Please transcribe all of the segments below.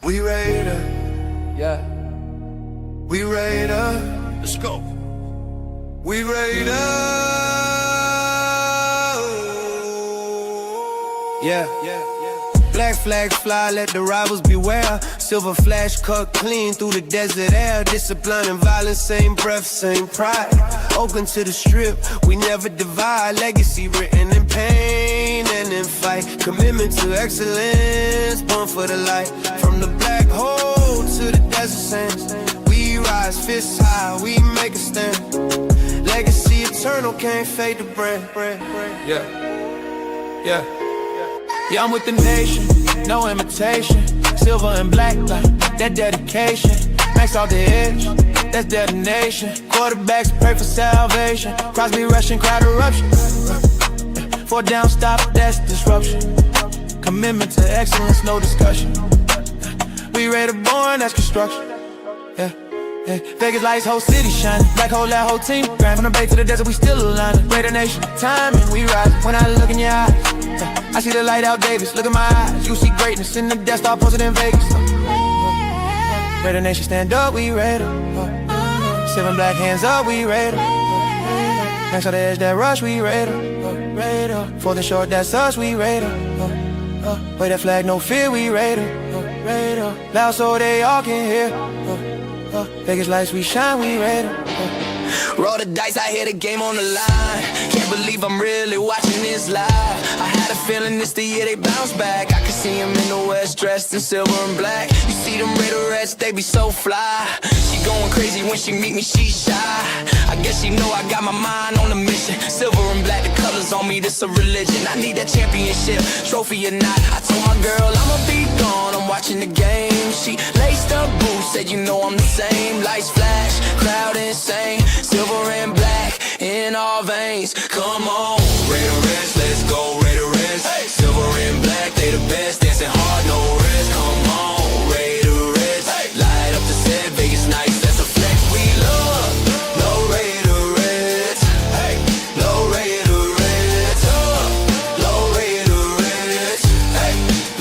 We Raider. Yeah. We Raider. Let's go. We Raider. Yeah. Black flags fly, let the rivals beware. Silver flash cut clean through the desert air. Discipline and violence, same breath, same pride. Oakland to the strip, we never divide. Legacy written in pain and in fight. Commitment to excellence, born for the light. From the black hole to the desert sands, we rise, fists high, we make a stand. Legacy eternal, can't fade the brand. Yeah, I'm with the nation, no imitation. Silver and black, like that dedication. Max out the edge, that's detonation. Quarterbacks pray for salvation. Crosby rushing, crowd eruption. Four down, stop, that's disruption. Commitment to excellence, no discussion. We ready to born, that's construction. Yeah. Vegas lights, whole city shining. Black hole, that whole team. Grind from the bay to the desert, we still aligning. Raider Nation, timing, we rise. When I look in your eyes, I see the light out Davis. Look at my eyes, you see greatness in the Death Star posted in Vegas. Raider Nation, stand up, we Raider. Seven black hands up, we Raider. Next on the edge, that rush, we Raider. Fourth and short, that's us, we Raider. Wave that flag, no fear, we Raider. Loud so they all can hear. Vegas lights, we shine, we Raider. Roll the dice, I hear the game on the line. Can't believe I'm really watching this live. I had a feeling this the year they bounce back. I could see him in the West, dressed in silver and black. You see them Raiderettes, they be so fly. She going crazy when she meet me, she shy. I guess she know I got my mind on a mission. Silver and black, the colors on me, this a religion. I need that championship, trophy or not. I told my girl I'ma be gone, I'm watching the game. She laced up boots, said you know I'm the same. Lights flash, crowd insane. Silver and black in our veins. Come on, Raiderettes, let's go Raiderettes. Hey. Silver and black, they the best, dancing hard, no rest. Come on, Raiderettes. Hey. Light up the set, Vegas nights, that's a flex we love. No Raiderettes, hey. No Raiderettes, no Raiderettes, hey.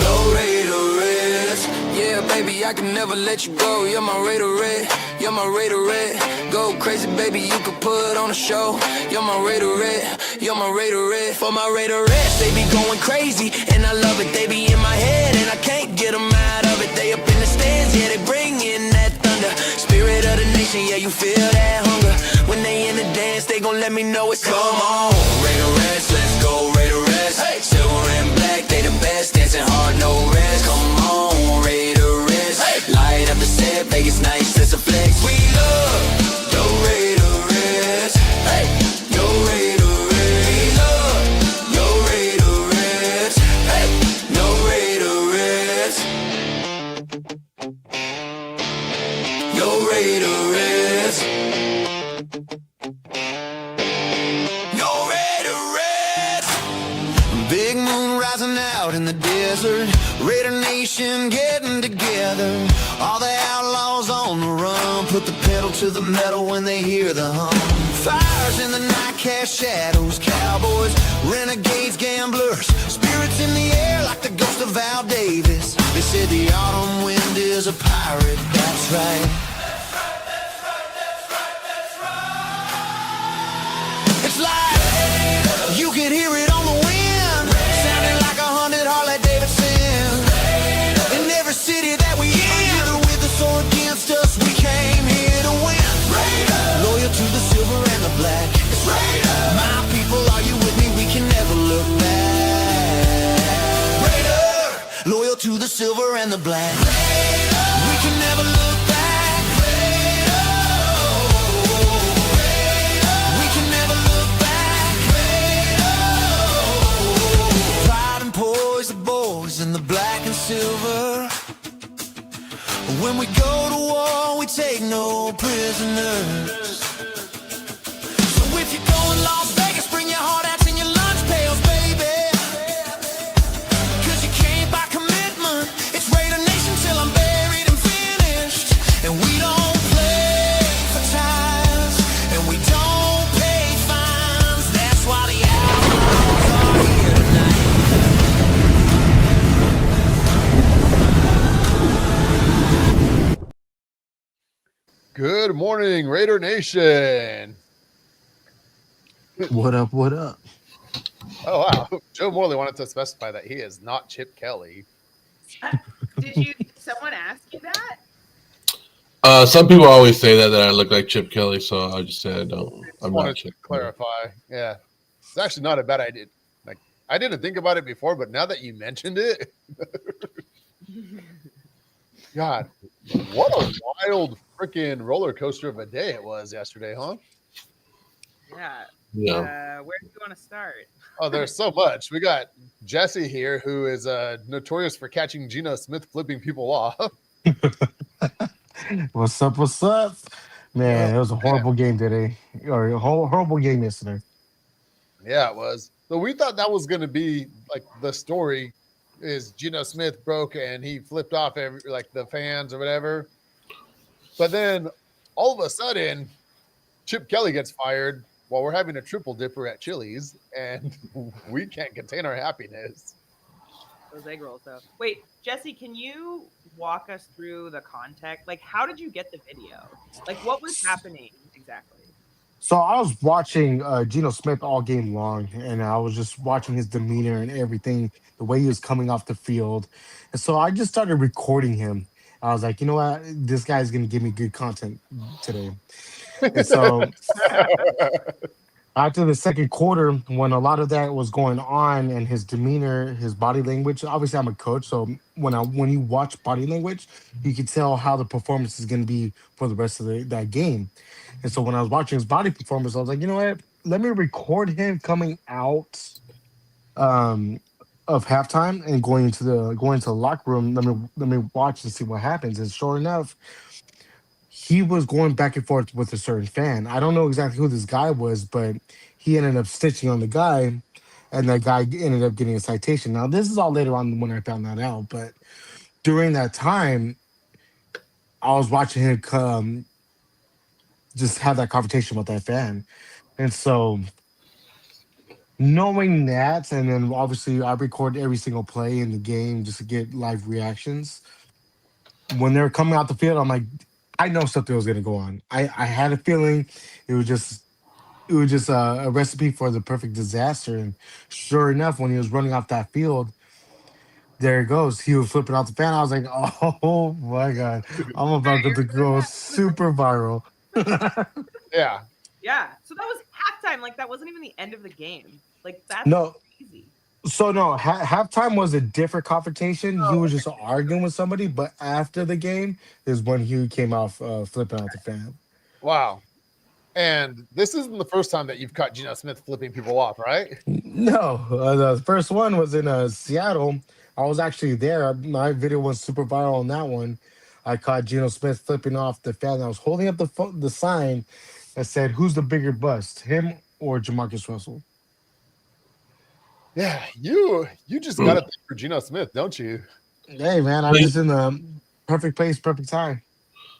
No Raiderettes. Yeah, baby, I can never let you go. You're my Raiderette, you're my Raiderette. Go crazy, baby, you could put on a show. You're my Raiderette, you're my Raiderette. For my Raiderettes, they be going crazy, and I love it. They be in my head, and I can't get them out of it. They up in the stands, yeah, they bring in that thunder. Spirit of the nation, yeah, you feel that hunger. When they in the dance, they gon' let me know it's come on. Raiderettes, let's go Raiderettes. Hey. Silver and black, they the best, dancing hard, no rest. Come on, Raiderettes. Hey. Light up the set, Vegas nights, that's a flex we love. Big moon rising out in the desert. Raider Nation getting together. All the outlaws on the run. Put the pedal to the metal when they hear the hum. Fires in the night, cast shadows. Cowboys, renegades, gamblers. Spirits in the air like the ghost of Val Davis. They said the autumn wind is a pirate, that's right. It's like you can hear it on the wind, sounding like 100 Harley Davidson. In every city that we in, either with us or against us, we came here to win. Loyal to the silver and the black. It's my people, are you with me? We can never look back. Raider, loyal to the silver and the black. We can never look back. In the black and silver. When we go to war, we take no prisoners. So if you're going Las Vegas, bring your hard hats and your lunch pails, baby. Cause you can't buy commitment. It's Raider Nation till I'm buried and finished. And we don't play for ties, and we don't pay fines. That's why the outlaws are here tonight. Good morning, Raider Nation. What up? What up? Oh, wow. Joe Morley wanted to specify that he is not Chip Kelly. Did someone ask you that? Some people always say that I look like Chip Kelly, so I just say I don't. I'm not Wanted Chip to Kelly. clarify. Yeah. It's actually not a bad idea. Like, I didn't think about it before, but now that you mentioned it, God, what a wild freaking roller coaster of a day it was yesterday, huh? Yeah. Yeah. Where do you want to start? Oh, there's so much. We got Jesse here, who is notorious for catching Geno Smith flipping people off. What's up? What's up? Man, it was a horrible game today, or a horrible game yesterday. Yeah, it was. So we thought that was going to be like the story is Geno Smith broke and he flipped off like the fans or whatever. But then all of a sudden, Chip Kelly gets fired while we're having a triple dipper at Chili's, and we can't contain our happiness. Those egg rolls, though. Wait, Jesse, can you walk us through the context? Like, how did you get the video? Like, what was happening exactly? So I was watching Geno Smith all game long, and I was just watching his demeanor and everything, the way he was coming off the field, and so I just started recording him. I was like, you know what, this guy's gonna give me good content today, and so after the second quarter, when a lot of that was going on and his demeanor, his body language, obviously I'm a coach, so when you watch body language, you can tell how the performance is going to be for the rest of that game. And so when I was watching his body performance, I was like, you know what? Let me record him coming out um, of halftime and going to the locker room. Let me watch and see what happens. And sure enough, he was going back and forth with a certain fan. I don't know exactly who this guy was, but he ended up stitching on the guy, and that guy ended up getting a citation. Now, this is all later on when I found that out, but during that time, I was watching him come just have that confrontation with that fan. And so, knowing that, and then obviously I record every single play in the game just to get live reactions. When they're coming out the field, I'm like, I know something was going to go on. I had a feeling it was just a recipe for the perfect disaster. And sure enough, when he was running off that field, there it goes. He was flipping off the fan. I was like, oh my God, I'm about to go super viral. Yeah. Yeah. So that was halftime. Like, that wasn't even the end of the game. Like, that's No, crazy. so no, halftime was a different confrontation. He Oh, was just arguing with somebody, but after the game is when he came off flipping out the fan. Wow. And this isn't the first time that you've caught Geno Smith flipping people off, right? No, the first one was in Seattle. I was actually there. My video was super viral on that one. I caught Geno Smith flipping off the fan. I was holding up the sign that said, "Who's the bigger bust, him or Jamarcus Russell?" Yeah, you just got to think for Geno Smith, don't you? Hey man, I'm just in the perfect place, perfect time.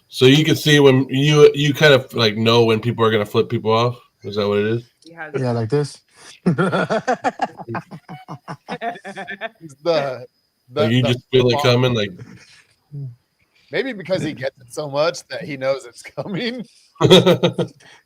So you can see when you kind of like know when people are gonna flip people off. Is that what it is? He has Yeah, like this. The Like you just feel it coming. Like maybe because he gets it so much that he knows it's coming.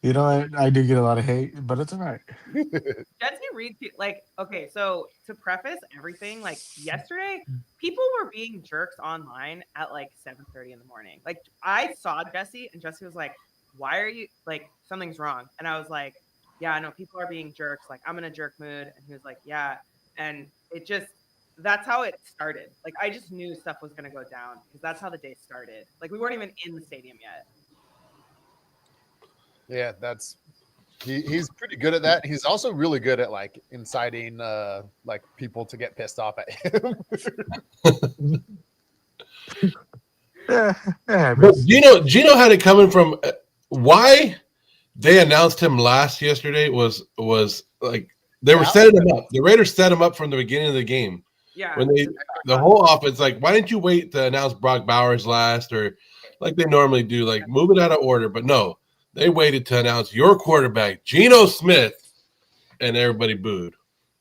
You know, I do get a lot of hate, but it's all right. Jesse Reed, like, okay, so to preface everything, like yesterday, people were being jerks online at like 7:30 in the morning. Like, I saw Jesse, and Jesse was like, "Why are you like something's wrong?" And I was like, "Yeah, I know people are being jerks. Like, I'm in a jerk mood." And he was like, "Yeah," and it just that's how it started. Like, I just knew stuff was gonna go down because that's how the day started. Like, we weren't even in the stadium yet. Yeah, he's pretty good at that. He's also really good at like inciting like people to get pissed off at him. Yeah, but Geno had it coming from why they announced him last yesterday was like they were setting him up. The Raiders set him up from the beginning of the game. Yeah. When the whole offense, like, why didn't you wait to announce Brock Bowers last or like they normally do, like move it out of order? But no, they waited to announce your quarterback, Geno Smith, and everybody booed.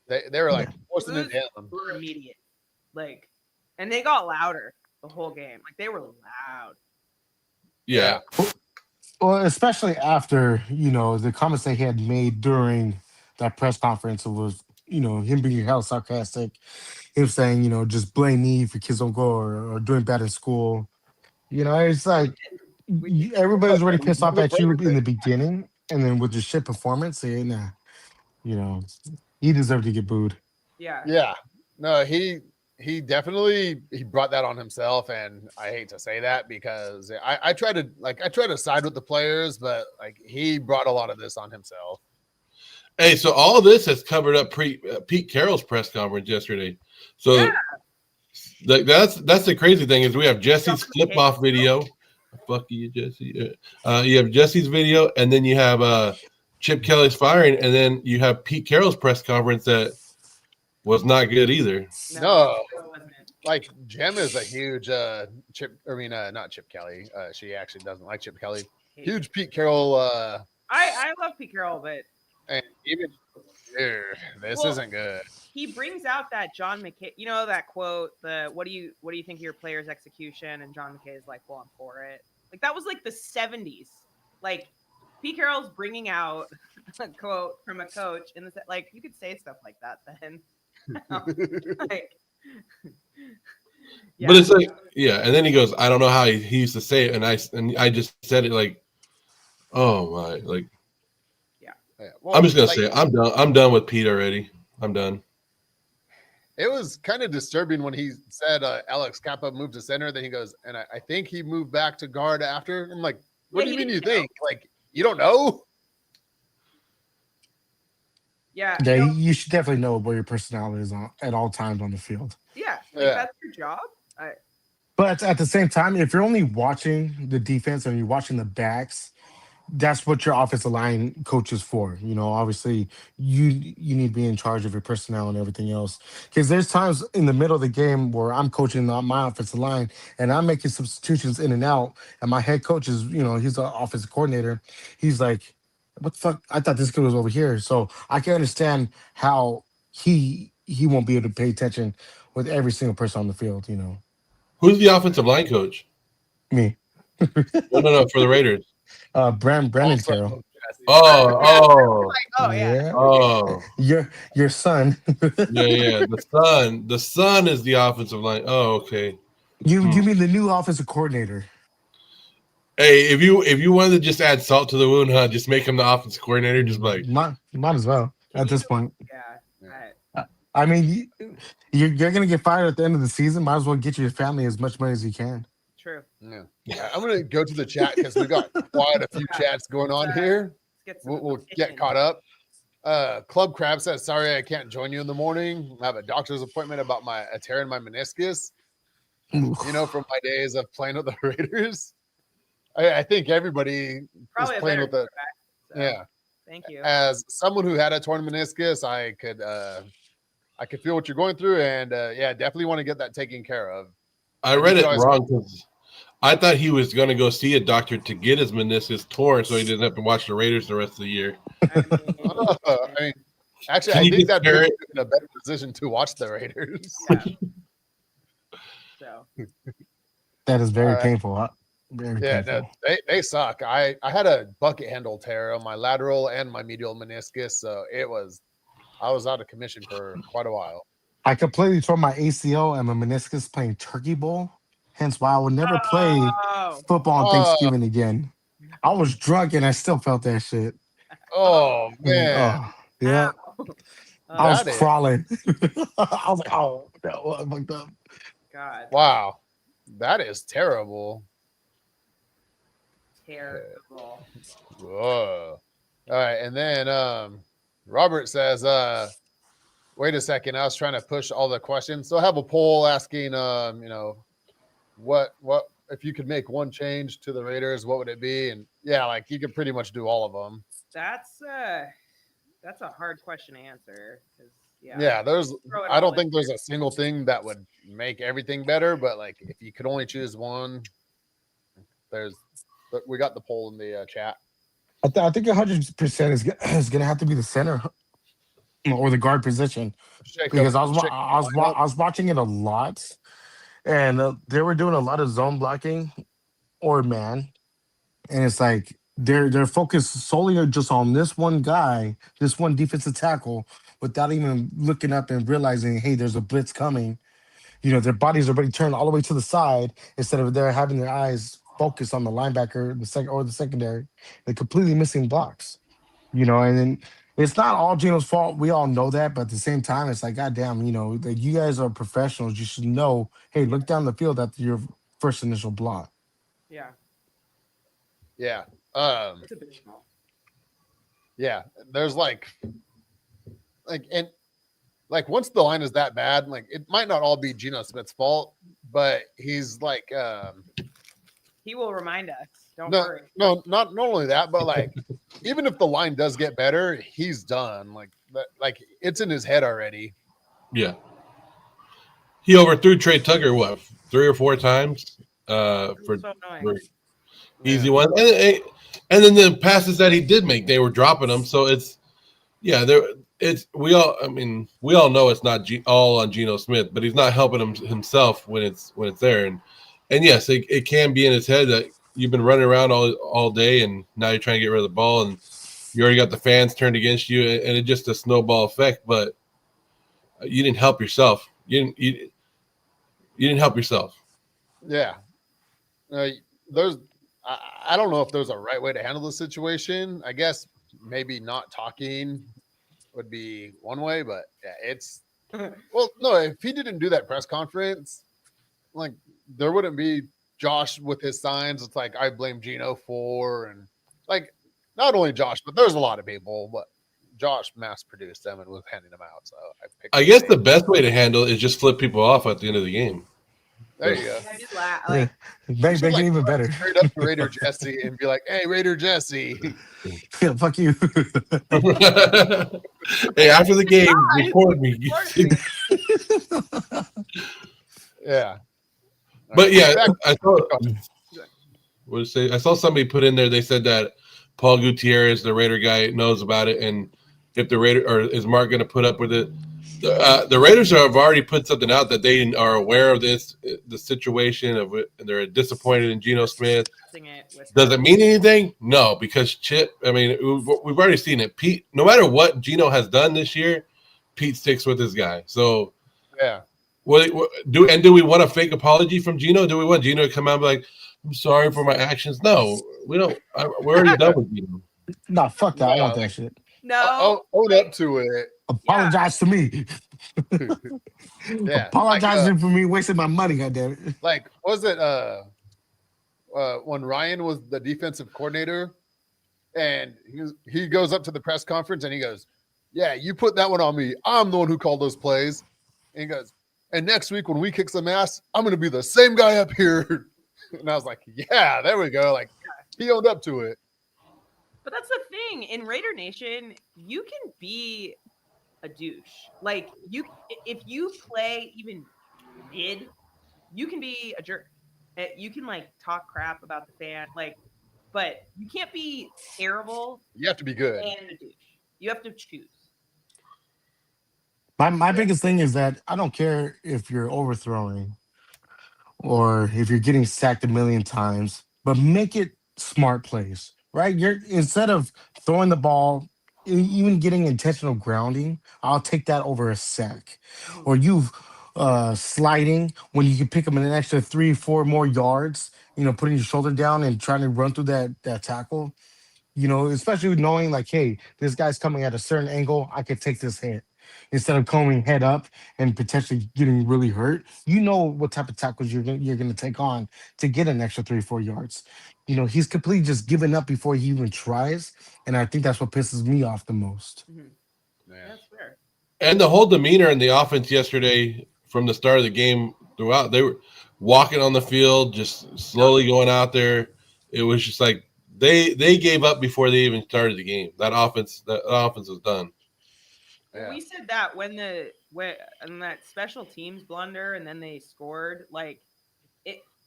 They were like forcing it down. Were immediate, like, and they got louder the whole game. Like, they were loud. Yeah. Well, especially after, the comments that he had made during that press conference was, him being hell sarcastic, him saying, just blame me if your kids don't go or doing bad in school. It's like We did. everybody's already He's pissed off moving at for you in everything. the beginning, and then with your shit performance, nah, you know, he deserved to get booed. Yeah. Yeah. No, he definitely he brought that on himself, and I hate to say that because I try to side with the players, but like he brought a lot of this on himself. Hey, so all of this has covered up Pete Carroll's press conference yesterday. Yeah. So that's the crazy thing is we have Jesse's clip off video. Fuck you, Jesse. You have Jesse's video, and then you have Chip Kelly's firing, and then you have Pete Carroll's press conference that was not good either. No, it wasn't. like Jem is a huge not Chip Kelly. She actually doesn't like Chip Kelly. Huge Pete Carroll. I love Pete Carroll, but And even this isn't good. he brings out that John McKay, that quote, the what do you think of your player's execution? And John McKay is like, well, I'm for it. Like that was like the 70s. Like Pete Carroll's bringing out a quote from a coach in the like you could say stuff like that then. Like, But it's like, yeah, and then he goes, I don't know how he used to say it, and I just said it like, oh my, like, Yeah. Well, I'm just gonna say it. I'm done with Pete already. I'm done. It was kind of disturbing when he said Alex Kappa moved to center. Then he goes, and I think he moved back to guard after. I'm like, what do you mean you think? Like, you don't know? Yeah. Yeah, you should definitely know where your personality is at all times on the field. Yeah. That's your job. But at the same time, if you're only watching the defense and you're watching the backs, that's what your offensive line coach is for. Obviously you need to be in charge of your personnel and everything else. Because there's times in the middle of the game where I'm coaching my offensive line and I'm making substitutions in and out, and my head coach is, he's the offensive coordinator. He's like, "What the fuck? I thought this kid was over here." So I can understand how he won't be able to pay attention with every single person on the field. Who's the offensive line coach? Me, No, for the Raiders. Brandon Carroll. Oh, Yeah. oh, Your son. yeah. The son is the offensive line. Oh, okay. You mean the new offensive coordinator? Hey, if you wanted to just add salt to the wound, just make him the offensive coordinator. Just like might as well at this point. Yeah. I mean, you're gonna get fired at the end of the season. Might as well get your family as much money as you can. True. Yeah. I'm gonna go to the chat because we got quite a few chats going on here. We'll get caught up. Club Crab says, "Sorry, I can't join you in the morning. I have a doctor's appointment about tearing my meniscus. From my days of playing with the Raiders. I think everybody Probably is playing with the. So, yeah. Thank you. As someone who had a torn meniscus, I could feel what you're going through, and definitely want to get that taken care of. I read it wrong because I thought he was going to go see a doctor to get his meniscus torn so he didn't have to watch the Raiders the rest of the year. Actually, I think that puts you in a better position to watch the Raiders. So that is very painful. Very painful. No, they suck. I had a bucket handle tear on my lateral and my medial meniscus, so I was out of commission for quite a while. I completely tore my ACL and my meniscus playing turkey bowl. Hence why I will never play football on Thanksgiving again. I was drunk and I still felt that shit. Oh man. Yeah. I was crawling. I was like, oh no, I fucked up. God. Wow. That is terrible. Terrible. Whoa. All right. And then Robert says, wait a second, I was trying to push all the questions. So I have a poll asking what if you could make one change to the Raiders, what would it be? And like you could pretty much do all of them. That's a hard question to answer. I don't think there's a single thing that would make everything better, but like if you could only choose one, we got the poll in the chat. I think 100% is going to have to be the center or the guard position, because I was watching it a lot, and they were doing a lot of zone blocking or man, and it's like they're focused solely just on this one guy, this one defensive tackle, without even looking up and realizing, hey, there's a blitz coming. Their bodies are already turned all the way to the side instead of they're having their eyes focused on the linebacker, the second or the secondary. They're completely missing blocks. And then it's not all Geno's fault. We all know that, but at the same time, it's like, goddamn, that you guys are professionals. You should know, hey, look down the field after your first initial block. Yeah. Yeah. It's abysmal. Yeah. There's and once the line is that bad, it might not all be Geno Smith's fault, but he's he will remind us. Don't no, worry. no, not only that, but even if the line does get better, he's done. It's in his head already. Yeah. He overthrew Trey Tucker, 3 or 4 times for So annoying. easy ones. And then the passes that he did make, they were dropping them. So we all know it's not all on Geno Smith, but he's not helping himself when it's there. And yes, it can be in his head that you've been running around all day, and now you're trying to get rid of the ball, and you already got the fans turned against you, and it's just a snowball effect. But you didn't help yourself. You didn't help yourself. Yeah. I don't know if there's a right way to handle the situation. I guess maybe not talking would be one way, but yeah, it's well, no, if he didn't do that press conference, there wouldn't be Josh with his signs. It's I blame Geno for, and not only Josh, but there's a lot of people, but Josh mass produced them and was handing them out. So I guess the best way to handle it is just flip people off at the end of the game. There you go. I just laugh. Make it even better. Straight up to Raider Jesse and be like, "Hey, Raider Jesse, Yeah, fuck you." Hey, after the game, record me. Yeah. But yeah, I saw somebody put in there. They said that Paul Gutierrez, the Raider guy, knows about it, and if the Raider or is Mark going to put up with it? The Raiders have already put something out that they are aware of the situation of it, and they're disappointed in Geno Smith. Does it mean anything? No, because Chip. I mean, we've already seen it. Pete, no matter what Geno has done this year, Pete sticks with his guy. So yeah. Do we want a fake apology from Geno? Do we want Geno to come out and be like, "I'm sorry for my actions"? No, we don't. We're already done with Geno. No, fuck that. I want that shit. No. Own up to it. Apologize to me. Yeah. Apologizing for me wasting my money, goddammit. Was it when Ryan was the defensive coordinator and he goes up to the press conference and he goes, "Yeah, you put that one on me. I'm the one who called those plays." And he goes, "And next week when we kick some ass, I'm going to be the same guy up here." And I was like, "Yeah, there we go." He owned up to it. But that's the thing. In Raider Nation, you can be a douche. If you play even mid, you can be a jerk. You can talk crap about the fan, but you can't be terrible. You have to be good and a douche. You have to choose. My biggest thing is that I don't care if you're overthrowing or if you're getting sacked a million times, but make it smart plays, right? Instead of throwing the ball, even getting intentional grounding, I'll take that over a sack. Or sliding when you can pick them in an extra 3-4 more yards, putting your shoulder down and trying to run through that tackle, especially knowing hey, this guy's coming at a certain angle, I could take this hit. Instead of coming head up and potentially getting really hurt, what type of tackles you're going to take on to get an extra 3-4 yards. He's completely just given up before he even tries, and I think that's what pisses me off the most. Mm-hmm. Yeah, that's fair. And the whole demeanor in the offense yesterday, from the start of the game throughout, they were walking on the field, just slowly going out there. It was just they gave up before they even started the game. That offense was done. Yeah. We said that when that special teams blunder and then they scored,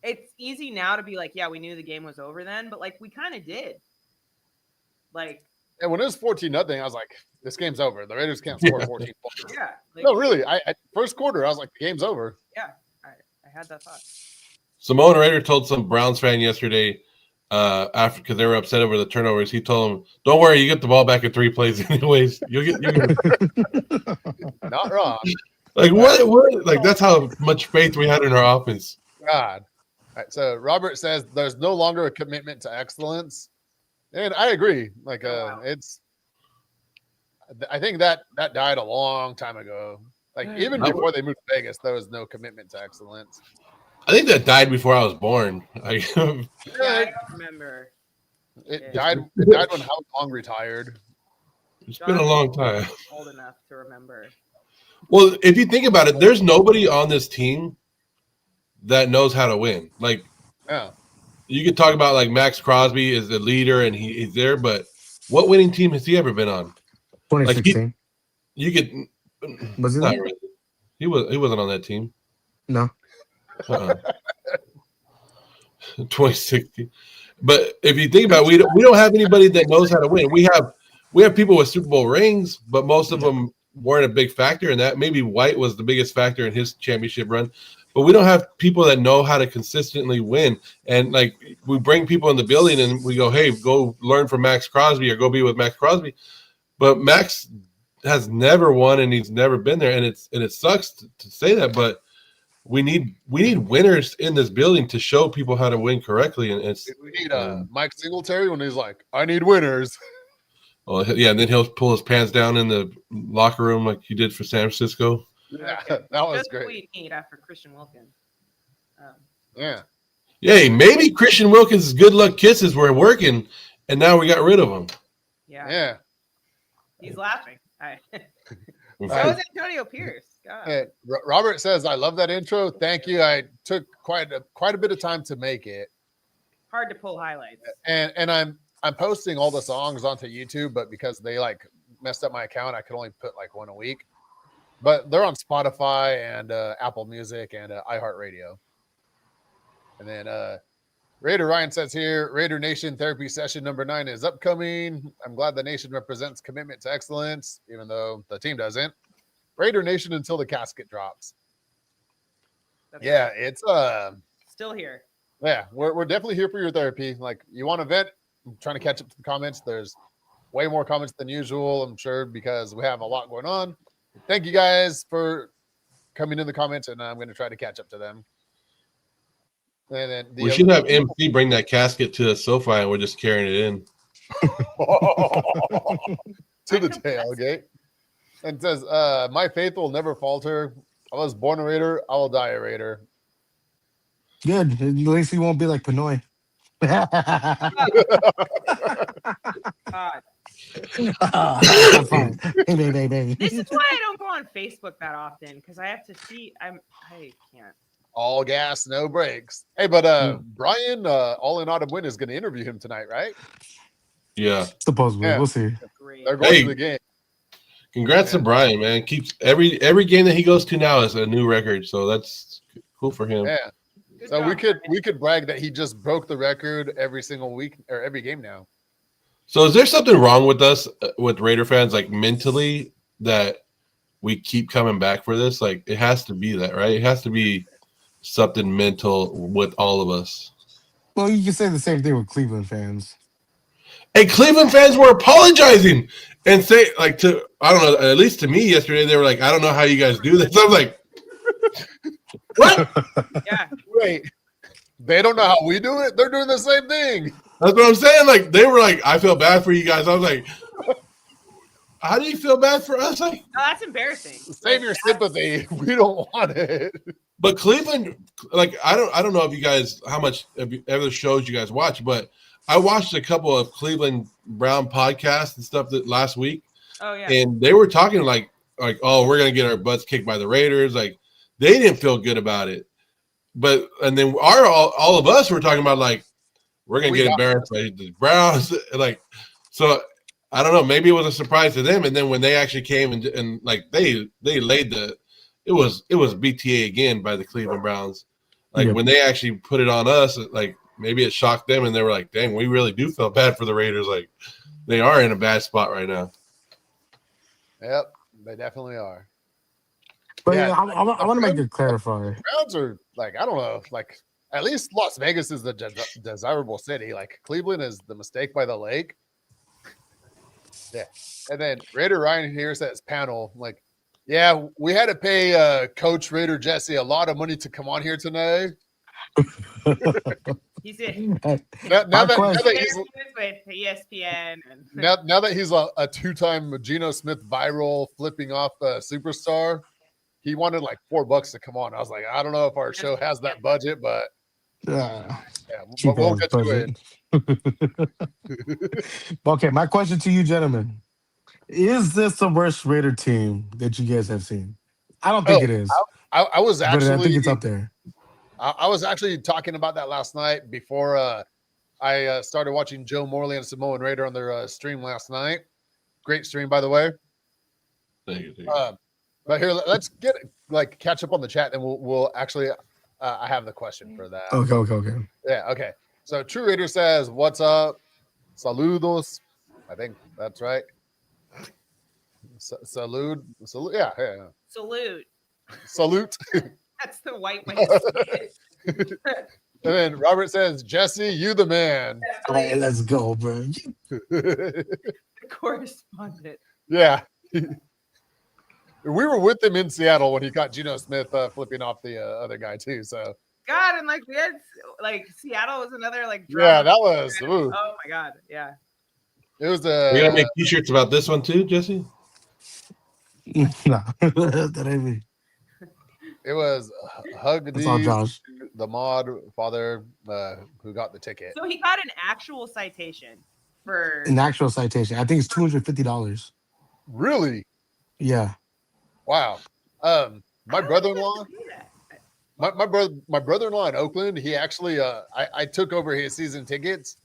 it's easy now to be yeah, we knew the game was over then, but we kind of did. And when it was 14-0, I was like, this game's over. The Raiders can't score 14 points. Yeah. No, really. I first quarter, I was like, the game's over. Yeah, I had that thought. Simone Raider told some Browns fan yesterday, after because they were upset over the turnovers. He told them, "Don't worry, you get the ball back in 3 plays anyways. You'll get." Not wrong. Like what? Like that's how much faith we had in our offense. God. All right, so Robert says there's no longer a commitment to excellence, and I agree. Like, it's. I think that died a long time ago. Like even before they moved to Vegas, there was no commitment to excellence. I think that died before I was born. I don't remember. It died. It died when How Long retired. It's been a long time. Old enough to remember. Well, if you think about it, there's nobody on this team that knows how to win. Like, yeah, you could talk about like Max Crosby is the leader and he's there, but what winning team has he ever been on? 2016. Like you could. Was he? Really. He wasn't on that team. No. 2016. But if you think about it, we don't have anybody that knows how to win. We have people with Super Bowl rings, but most of them weren't a big factor in that. Maybe White was the biggest factor in his championship run, but we don't have people that know how to consistently win. And like we bring people in the building and we go, hey, go learn from Max Crosby or go be with Max Crosby. But Max has never won and he's never been there. And it sucks to say that, but we need winners in this building to show people how to win correctly. And we need Mike Singletary when he's like, I need winners. Oh yeah, and then he'll pull his pants down in the locker room like he did for San Francisco. Yeah, that was Just great. what we need after Christian Wilkins. Yeah. Yay, maybe Christian Wilkins' good luck kisses were working, and now we got rid of him. Yeah. He's laughing. So is Antonio Pierce. God. Robert says, I love that intro. Thank you. I took quite a bit of time to make it. Hard to pull highlights. And I'm posting all the songs onto YouTube, but because they like messed up my account, I could only put like one a week. But they're on Spotify and Apple Music and iHeartRadio. And then Raider Ryan says here, Raider Nation therapy session number 9 is upcoming. I'm glad the nation represents commitment to excellence, even though the team doesn't. Raider Nation until the casket drops. That's Yeah, it's still here. Yeah, we're definitely here for your therapy. Like you want to vent, I'm trying to catch up to the comments. There's way more comments than usual, I'm sure, because we have a lot going on. Thank you guys for coming in the comments, and I'm going to try to catch up to them. And then we should have MC bring that casket to the sofa, and we're just carrying it in to the tailgate. And it says, "My faith will never falter. I was born a Raider. I will die a Raider." Good. At least he won't be like Pinoy. God. Fine. Hey. This is why I don't go on Facebook that often, because I have to see. I can't. All gas, no brakes. Hey, but Brian, All In Autumn Win is going to interview him tonight, right? Yeah. Supposedly. Yeah. We'll see. Great. They're going to the game. Congrats to Brian, man. Keeps every game that he goes to now is a new record, so that's cool for him. Yeah. Good So job, we could brag that he just broke the record every single week or every game now. So is there something wrong with us, with Raider fans, like mentally, that we keep coming back for this? Like it has to be that, right? It has to be something mental with all of us. Well, you can say the same thing with Cleveland fans. Hey, Cleveland fans were apologizing and say, like, to, I don't know, at least to me yesterday, they were like, I don't know how you guys do this. I was like, what? Yeah. Wait, they don't know how we do it? They're doing the same thing. That's what I'm saying. Like, they were like, I feel bad for you guys. I was like, how do you feel bad for us? Like, No, that's embarrassing. Save your sympathy. We don't want it. but Cleveland, like, I don't know if you guys, how much other shows you guys watch, but I watched a couple of Cleveland Brown podcasts and stuff that last week. Oh yeah. And they were talking like, oh, we're gonna get our butts kicked by the Raiders. Like, they didn't feel good about it. But and then all of us were talking about like, we're gonna get embarrassed by the Browns. Like, so I don't know. Maybe it was a surprise to them. And then when they actually came and like they laid it was BTA again by the Cleveland Browns. Like when they actually put it on us, like maybe it shocked them and they were like, dang, we really do feel bad for the Raiders. Like they are in a bad spot right now. Yep, they definitely are. But yeah, I want to make it clarify. Browns are like, I don't know, like at least Las Vegas is the desirable city. Like Cleveland is the mistake by the lake. Yeah. And then Raider Ryan here says panel, like, yeah, we had to pay Coach Raider Jesse a lot of money to come on here tonight. He's in. Now that he's with ESPN. And now that he's a two-time Geno Smith viral flipping off superstar, he wanted like $4 to come on. I was like, I don't know if our show has that budget, but yeah, we'll get to it. Okay, my question to you, gentlemen: is this the worst Raider team that you guys have seen? I don't think it is. I was actually, but I think it's up there. I was actually talking about that last night before I started watching Joe Morley and Samoan Raider on their stream last night. Great stream, by the way. Thank you. But here, let's catch up on the chat, and we'll actually. I have the question for that. Okay. Yeah. Okay. So True Raider says, "What's up? Saludos." I think that's right. Salute. Yeah. Salute. That's the white way to say it. And then Robert says, Jesse, you the man. All right, let's go, bro. The correspondent. Yeah. We were with him in Seattle when he caught Geno Smith flipping off the other guy too. So God, and we had Seattle was another yeah, that was oh my God, yeah. It was we gotta make t-shirts about this one too, Jesse. No, that ain't me. It was Hug Josh, the mod father who got the ticket. So he got an actual citation for an actual citation. I think it's $250. Really? Yeah. Wow. My brother-in-law. My brother-in-law in Oakland. He actually I took over his season tickets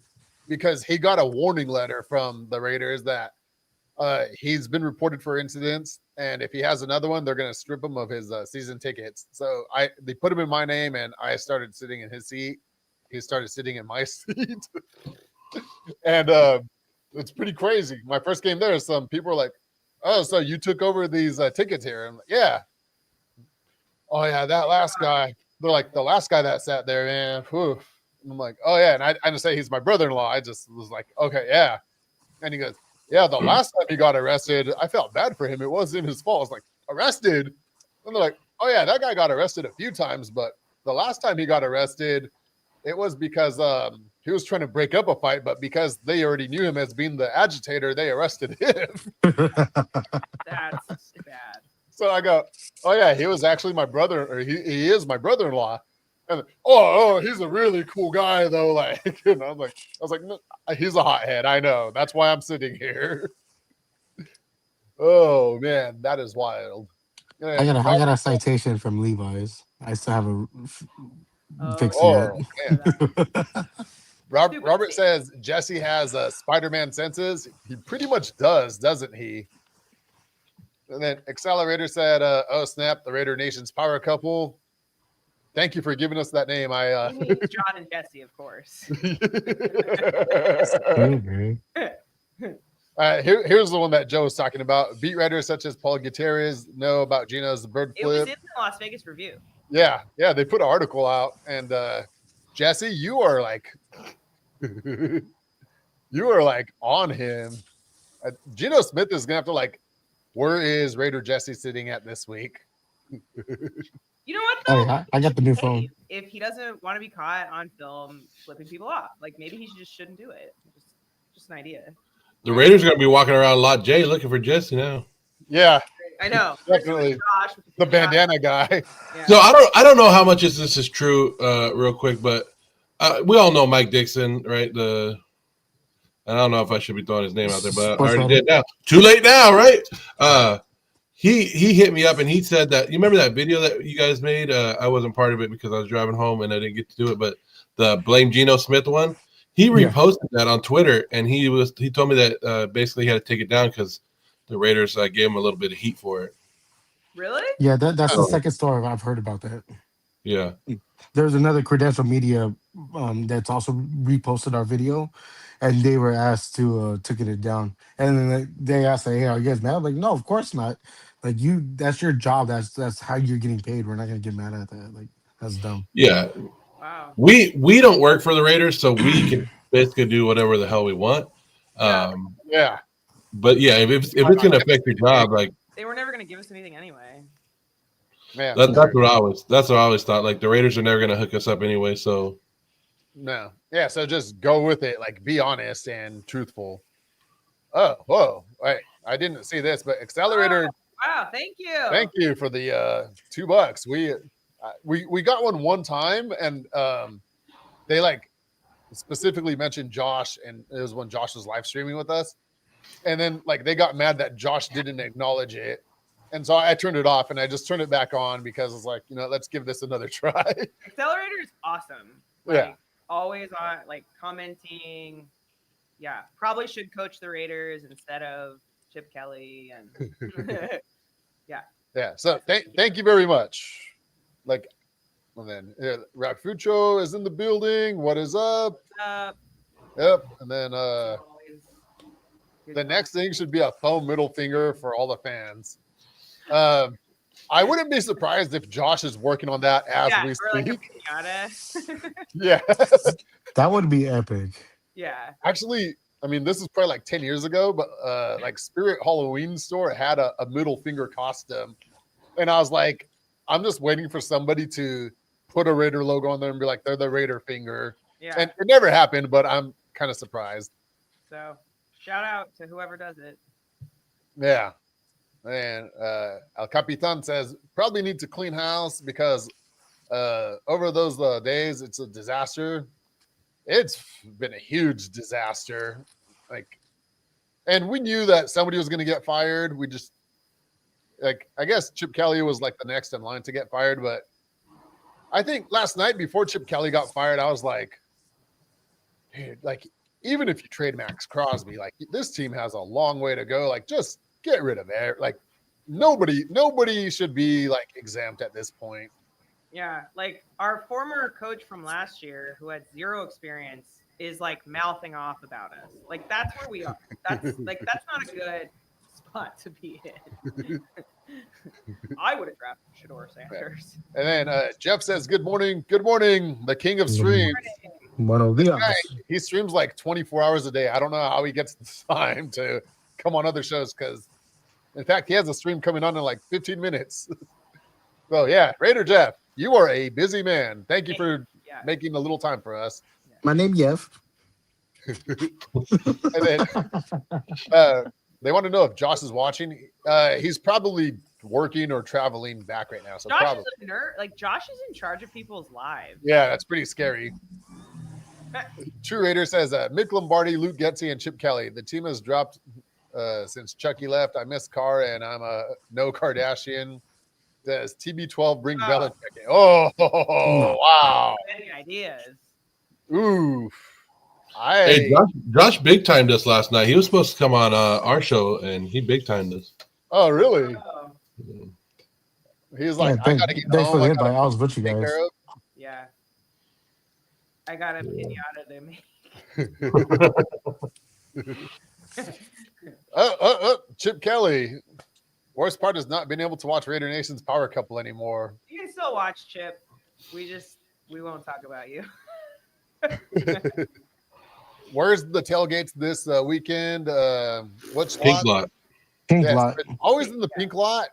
because he got a warning letter from the Raiders that he's been reported for incidents, and if he has another one, they're going to strip him of his season tickets. So they put him in my name, and I started sitting in his seat. He started sitting in my seat, and it's pretty crazy. My first game there, some people were like, "Oh, so you took over these tickets here?" I'm like, "Yeah." Oh yeah, that last guy. They're like, the last guy that sat there, man. Whew. I'm like, oh yeah, and I didn't say he's my brother-in-law. I just was like, okay, yeah. And he goes, yeah, the last time he got arrested, I felt bad for him. It wasn't his fault. I was like, arrested? And they're like, oh yeah, that guy got arrested a few times, but the last time he got arrested, it was because he was trying to break up a fight, but because they already knew him as being the agitator, they arrested him. That's bad. So I go, oh yeah, he was actually my brother, or he is my brother-in-law. And oh, he's a really cool guy though. Like, you know, I was like, no, he's a hothead. I know. That's why I'm sitting here. Oh man, that is wild. I got a citation from Levi's. I still haven't fixed it yet. Robert says Jesse has Spider-Man senses. He pretty much does, doesn't he? And then Accelerator said, "Oh snap, the Raider Nation's power couple." Thank you for giving us that name. John and Jesse, of course. Here's the one that Joe was talking about. Beat writers such as Paul Gutierrez know about Geno's bird flip. It was in the Las Vegas Review. Yeah, they put an article out, and Jesse, you are like on him. Geno Smith is gonna have to where is Raider Jesse sitting at this week? You know what though? Oh, I got the new phone. If he doesn't want to be caught on film flipping people off, maybe he just shouldn't do it. Just an idea. The Raiders are gonna be walking around a lot, Jay, looking for Jesse now. Yeah, I know. Definitely the bandana guy. Yeah. So I don't know how much this is true, real quick, but we all know Mike Dixon, right? I don't know if I should be throwing his name out there, but I already did now. Too late now, right? He hit me up and he said that, you remember that video that you guys made? I wasn't part of it because I was driving home and I didn't get to do it, but the Blame Geno Smith one, he reposted that on Twitter and he told me that basically he had to take it down because the Raiders gave him a little bit of heat for it. Really? Yeah, that's the second story I've heard about that. Yeah. There's another credential media that's also reposted our video, and they were asked to take it down. And then they asked, "Hey, are you guys mad?" I'm like, no, of course not. That's your job. That's how you're getting paid. We're not gonna get mad at that. That's dumb. Yeah. Wow. We don't work for the Raiders, so we can basically do whatever the hell we want. Yeah. Yeah. But yeah, if it's going to affect your job, like They were never going to give us anything anyway. Man, that's what I always thought. Like the Raiders are never going to hook us up anyway. So no. Yeah, so just go with it. Like, be honest and truthful. Oh, whoa. I didn't see this, but Accelerator, Wow, thank you. thank you for the $2. We got one time, and they like specifically mentioned Josh, and it was when Josh was live streaming with us. And then like they got mad that Josh didn't acknowledge it. And so I turned it off and I just turned it back on because it's like, let's give this another try. Accelerator is awesome. Yeah. Always on, like, commenting. Yeah. Probably should coach the Raiders instead of Chip Kelly. And yeah. Yeah. So thank you very much. Like, and then Rafucho is in the building. What is up? Yep. And then the next thing should be a foam middle finger for all the fans. I wouldn't be surprised if Josh is working on that as we speak. Like a pinata. Yeah. That would be epic. Yeah. Actually, I mean, this is probably like 10 years ago, but like Spirit Halloween store had a middle finger costume. And I was like, I'm just waiting for somebody to put a Raider logo on there and be like, they're the Raider finger. Yeah. And it never happened, but I'm kind of surprised. So shout out to whoever does it. Yeah. And El Capitan says, probably need to clean house because over those days, it's a disaster. It's been a huge disaster. Like, and we knew that somebody was going to get fired. We just, like, I guess Chip Kelly was like the next in line to get fired. But I think last night before Chip Kelly got fired, I was like, dude, like, even if you trade Max Crosby, like, this team has a long way to go. Like, just get rid of it. Like, nobody should be like exempt at this point. Yeah, like our former coach from last year who had zero experience is like mouthing off about us. Like, that's where we are. That's not a good spot to be in. I would have drafted Shedeur Sanders. And then Jeff says, good morning, the king of streams. Buenos dias. He streams like 24 hours a day. I don't know how he gets the time to come on other shows because, in fact, he has a stream coming on in like 15 minutes. So, yeah, Raider Jeff, you are a busy man. Thank you for making a little time for us. My name Jeff. And then they want to know if Josh is watching. He's probably working or traveling back right now. So Josh probably. is a nerd. Like, Josh is in charge of people's lives. Yeah, that's pretty scary. True Raider says Mick Lombardi, Luke Getzey, and Chip Kelly. The team has dropped since Chucky left. I miss Carr, and I'm a no Kardashian. Does TB12 bring Belichick? Oh, wow. Any ideas? Ooh. Hey, Josh big timed us last night. He was supposed to come on our show, and he big timed us. Oh, really? Oh. He's like, I gotta get thanks home. for the invite. I was with you guys. Yeah. I got a pinata to make. Chip Kelly. Worst part is not being able to watch Raider Nation's Power Couple anymore. You can still watch, Chip. We won't talk about you. Where's the tailgates this weekend? What's Pink lot? Pink lot. Always in the pink lot.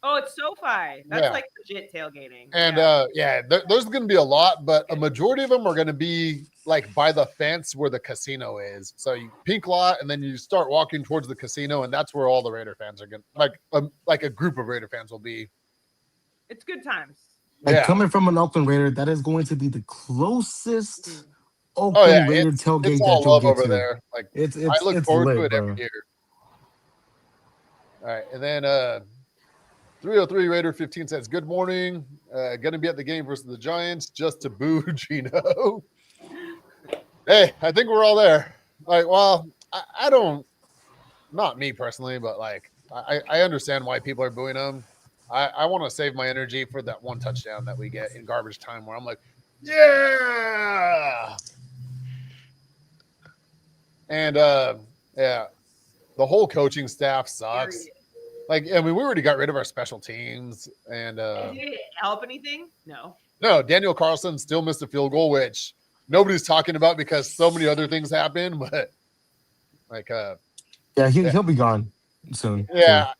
Oh, it's SoFi. That's like legit tailgating. And there's going to be a lot, but a majority of them are going to be like by the fence where the casino is. So you pink lot, and then you start walking towards the casino, and that's where all the Raider fans are going. Like a group of Raider fans will be. It's good times. And coming from an Oakland Raider, that is going to be the closest Oakland Raider tailgate it's that all you'll love get over to. there. Like I look it's forward lit, to it every year. All right, and then 303 Raider 15 says, good morning. Gonna be at the game versus the Giants just to boo Geno. Hey, I think we're all there. Like, well, I don't, not me personally, but like I understand why people are booing him. I want to save my energy for that one touchdown that we get in garbage time where I'm like, yeah. And the whole coaching staff sucks. Like, I mean, we already got rid of our special teams, and did it help anything? No. No, Daniel Carlson still missed a field goal, which nobody's talking about because so many other things happen. But like, Yeah, he'll be gone soon. yeah,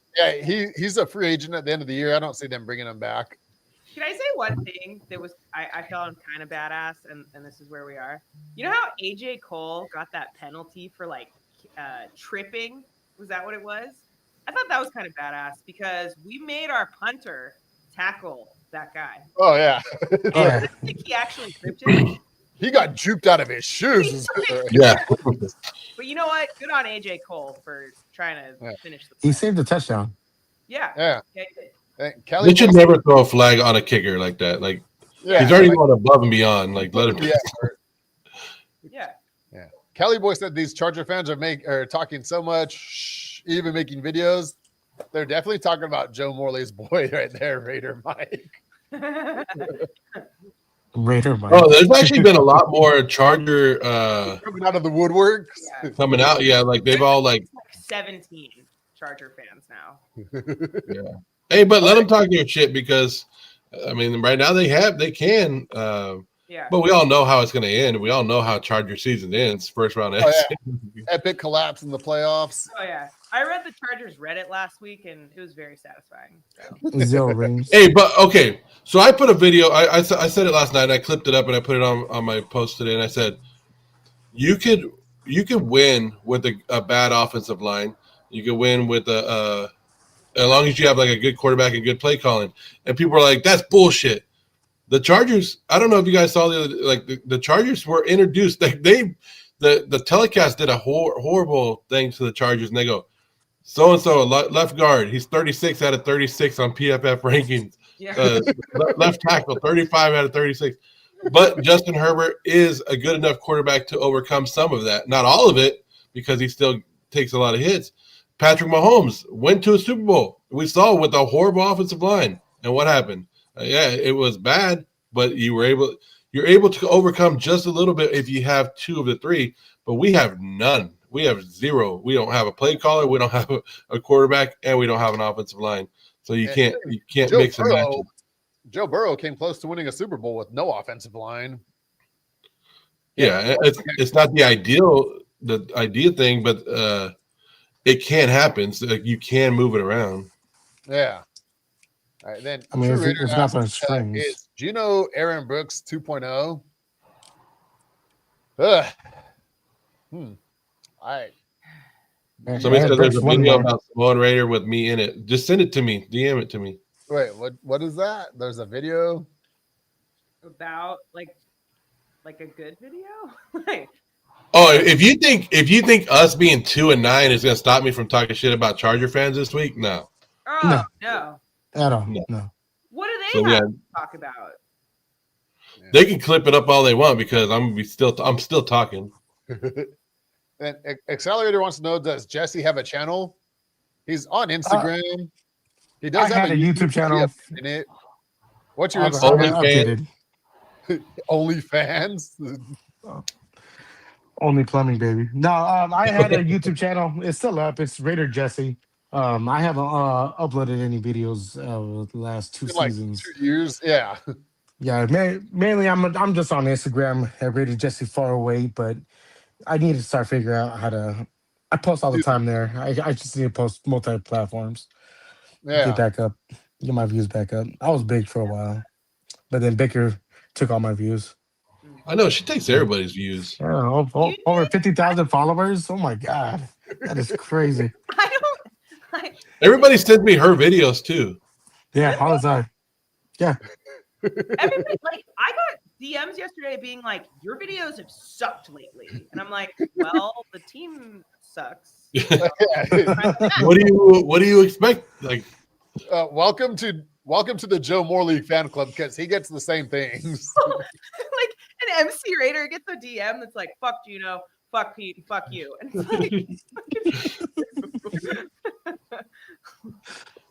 he's a free agent at the end of the year. I don't see them bringing him back. Can I say one thing that was I felt kind of badass, and this is where we are. You know how AJ Cole got that penalty for like tripping? Was that what it was? I thought that was kind of badass because we made our punter tackle that guy. Oh yeah, Oh, I yeah. think he actually tripped him. he got juked out of his shoes. Yeah. But you know what? Good on AJ Cole for trying to finish the play. He saved the touchdown. Yeah. Yeah. he did. And Kelly They should never throw a flag on a kicker like that. Like Yeah, he's already going above and beyond. Like let him. Yeah. Yeah. Kelly Boy said these Charger fans are talking so much, even making videos. They're definitely talking about Joe Morley's boy right there, Raider Mike. Raider Mike. Oh, there's actually been a lot more Charger Coming out of the woodworks. Yeah. coming out. Yeah, like they've all like. 17 Charger fans now. Yeah. Hey, but let them talk their shit because, I mean, right now they can. Yeah. But we all know how it's going to end. We all know how Charger season ends. First round exit. Epic collapse in the playoffs. Oh yeah, I read the Chargers Reddit last week, and it was very satisfying. So. 0 rings. Hey, but okay. So I put a video. I said it last night. And I clipped it up and I put it on my post today. And I said, you could win with a bad offensive line. You could win with as long as you have like a good quarterback and good play calling. And people are like, that's bullshit. The Chargers, I don't know if you guys saw the Chargers were introduced. Like the telecast did a horrible thing to the Chargers, and they go, so-and-so, left guard, he's 36 out of 36 on PFF rankings. Yeah. Left tackle, 35 out of 36. But Justin Herbert is a good enough quarterback to overcome some of that. Not all of it, because he still takes a lot of hits. Patrick Mahomes went to a Super Bowl. We saw with a horrible offensive line. And what happened? Yeah, it was bad, but you're able to overcome just a little bit if you have two of the three, but we have none. We have zero. We don't have a play caller, we don't have a quarterback, and we don't have an offensive line. So you can't mix and match. Joe Burrow came close to winning a Super Bowl with no offensive line. Yeah, it's not the ideal thing, but it can happen. So you can move it around. Yeah. All right, then I mean, it's not on strings. Is Geno Aaron Brooks 2.0? Ugh. All right. Somebody said there's a video about Samoan Raider with me in it. Just send it to me. DM it to me. Wait, what is that? There's a video About like a good video. Like, oh, if you think us being 2-9 is gonna stop me from talking shit about Charger fans this week, no. oh no. At all. No. No. What do they have to talk about? They can clip it up all they want because I'm still talking. And Accelerator wants to know, does Jesse have a channel? He's on Instagram. He does I have had a YouTube channel. In it. What's your I Instagram? haven't updated. OnlyFans? Only plumbing, baby. No, I had a YouTube channel. It's still up. It's Raider Jesse. I haven't uploaded any videos the last 2 Like seasons. 2 years. Yeah. Yeah, mainly I'm just on Instagram at Raider Jesse Far Away, but I need to start figuring out how to. I post all the time there. I just need to post multi-platforms. Yeah. Get back up. Get my views back up. I was big for a while, but then Baker took all my views. I know she takes everybody's views. Yeah, over 50,000 followers. Oh my god, that is crazy. Everybody sends me her videos too. Yeah, all the time. Yeah. Everybody, like, I got DMs yesterday being like, your videos have sucked lately. And I'm like, well, the team sucks. What do you expect? Like, welcome to the Joe Morley fan club because he gets the same things. Like an MC Raider gets a DM that's like, fuck Geno, fuck Pete, and fuck you. And it's like,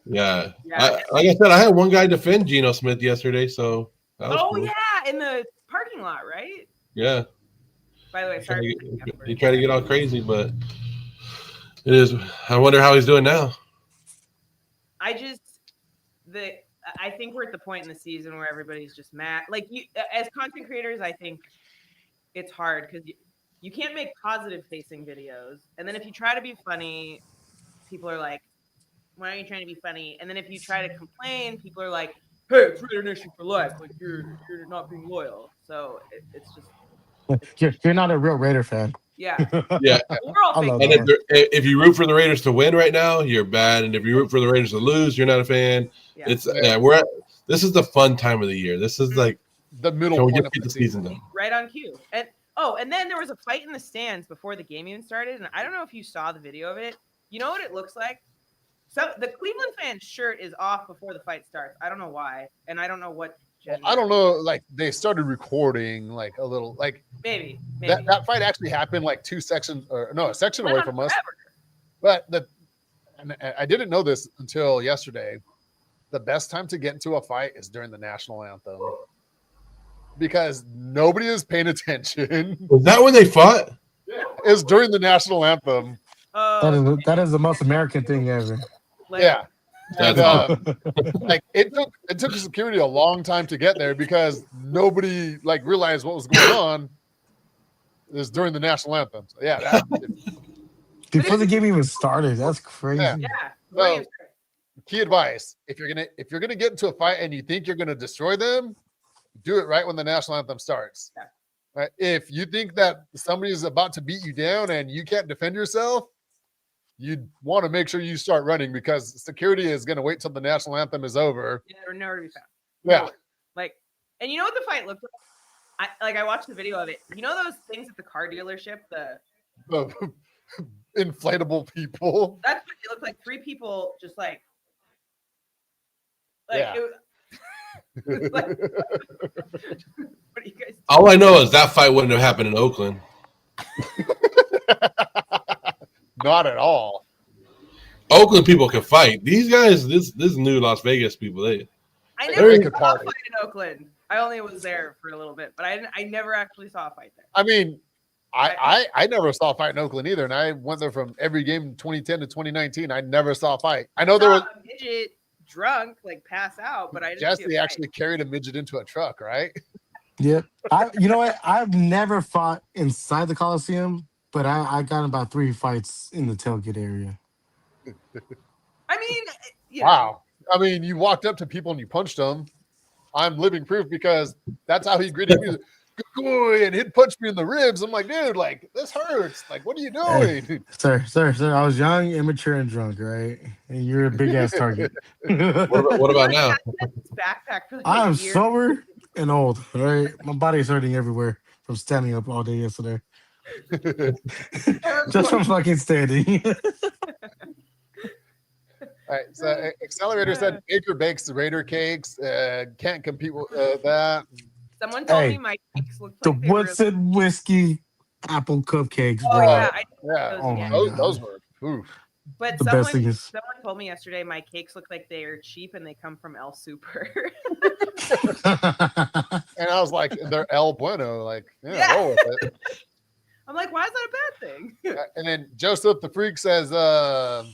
yeah. Like I said, I had one guy defend Geno Smith yesterday, so that was cool. Yeah, in the parking lot, right? Yeah. By the way, sorry. He tried to get all crazy, but it is. I wonder how he's doing now. I think we're at the point in the season where everybody's just mad. Like you, as content creators, I think it's hard because you can't make positive facing videos, and then if you try to be funny, people are like, "Why are you trying to be funny?" And then if you try to complain, people are like, "Hey, it's Raider Nation for life. Like you're not being loyal." So it's just You're not a real Raider fan. yeah. Yeah. We're all I fake. love And that. if you root for the Raiders to win right now, you're bad. And if you root for the Raiders to lose, you're not a fan. Yeah. It's Yeah. this is the fun time of the year. This is like The middle can we point just of get the the season season. done? Right on cue. And then there was a fight in the stands before the game even started, and I don't know if you saw the video of it. You know what it looks like? So the Cleveland fan shirt is off before the fight starts. I don't know why, and I don't know what. I don't know. Like they started recording like a little like Maybe that fight actually happened like a section Went away on from us. forever. But and I didn't know this until yesterday. The best time to get into a fight is during the national anthem because nobody is paying attention. Was that when they fought? Is during the national anthem. That is the most American thing ever. Like, Yeah. That's And, like it took security a long time to get there because nobody like realized what was going on. Is during the national anthem. So, yeah. Before the game even started. That's crazy. Yeah. yeah. So, key advice: if you're gonna get into a fight and you think you're gonna destroy them, do it right when the national anthem starts. Yeah. Right? If you think that somebody is about to beat you down and you can't defend yourself, you want to make sure you start running because security is going to wait till the national anthem is over. Yeah, they're nowhere to be found. Yeah. Like, and you know what the fight looked like? I watched the video of it. You know those things at the car dealership? The inflatable people. That's what it looked like. 3 people just like Yeah. Like, what are you guys doing? All I know is that fight wouldn't have happened in Oakland. Not at all. Oakland people can fight. These guys, this new Las Vegas people, I They never could saw a party. fight in Oakland. I only was there for a little bit, but I never actually saw a fight there. I mean, I never saw a fight in Oakland either, and I went there from every game 2010 to 2019. I never saw a fight. I know there was a midget drunk, like pass out, but I didn't see a Jesse fight. actually carried a midget into a truck, right? Yep. You know what? I've never fought inside the Coliseum, but I got about 3 fights in the tailgate area. I mean, you know, Wow. I mean, you walked up to people and you punched them. I'm living proof because that's how he greeted me. And he'd punch me in the ribs. I'm like, dude, like this hurts. Like, what are you doing? Hey, sir. I was young, immature, and drunk, right? And you're a big ass target. What about now? This backpack for like I'm a year. sober and old, right? My body's hurting everywhere from standing up all day yesterday. Just from fucking standing. All right. So Accelerator said Baker bakes the Raider cakes. Can't compete with that. Someone told Hey, me my cakes looked the like they were. Woodson whiskey apple cupcakes, Oh bro. yeah, I Yeah. those Oh again. my God. Those were oof. But The best thing is someone told me yesterday my cakes look like they are cheap and they come from El Super. And I was like, they're El Bueno. Like, Yeah. roll with it. I'm like, why is that a bad thing? And then Joseph the Freak says, I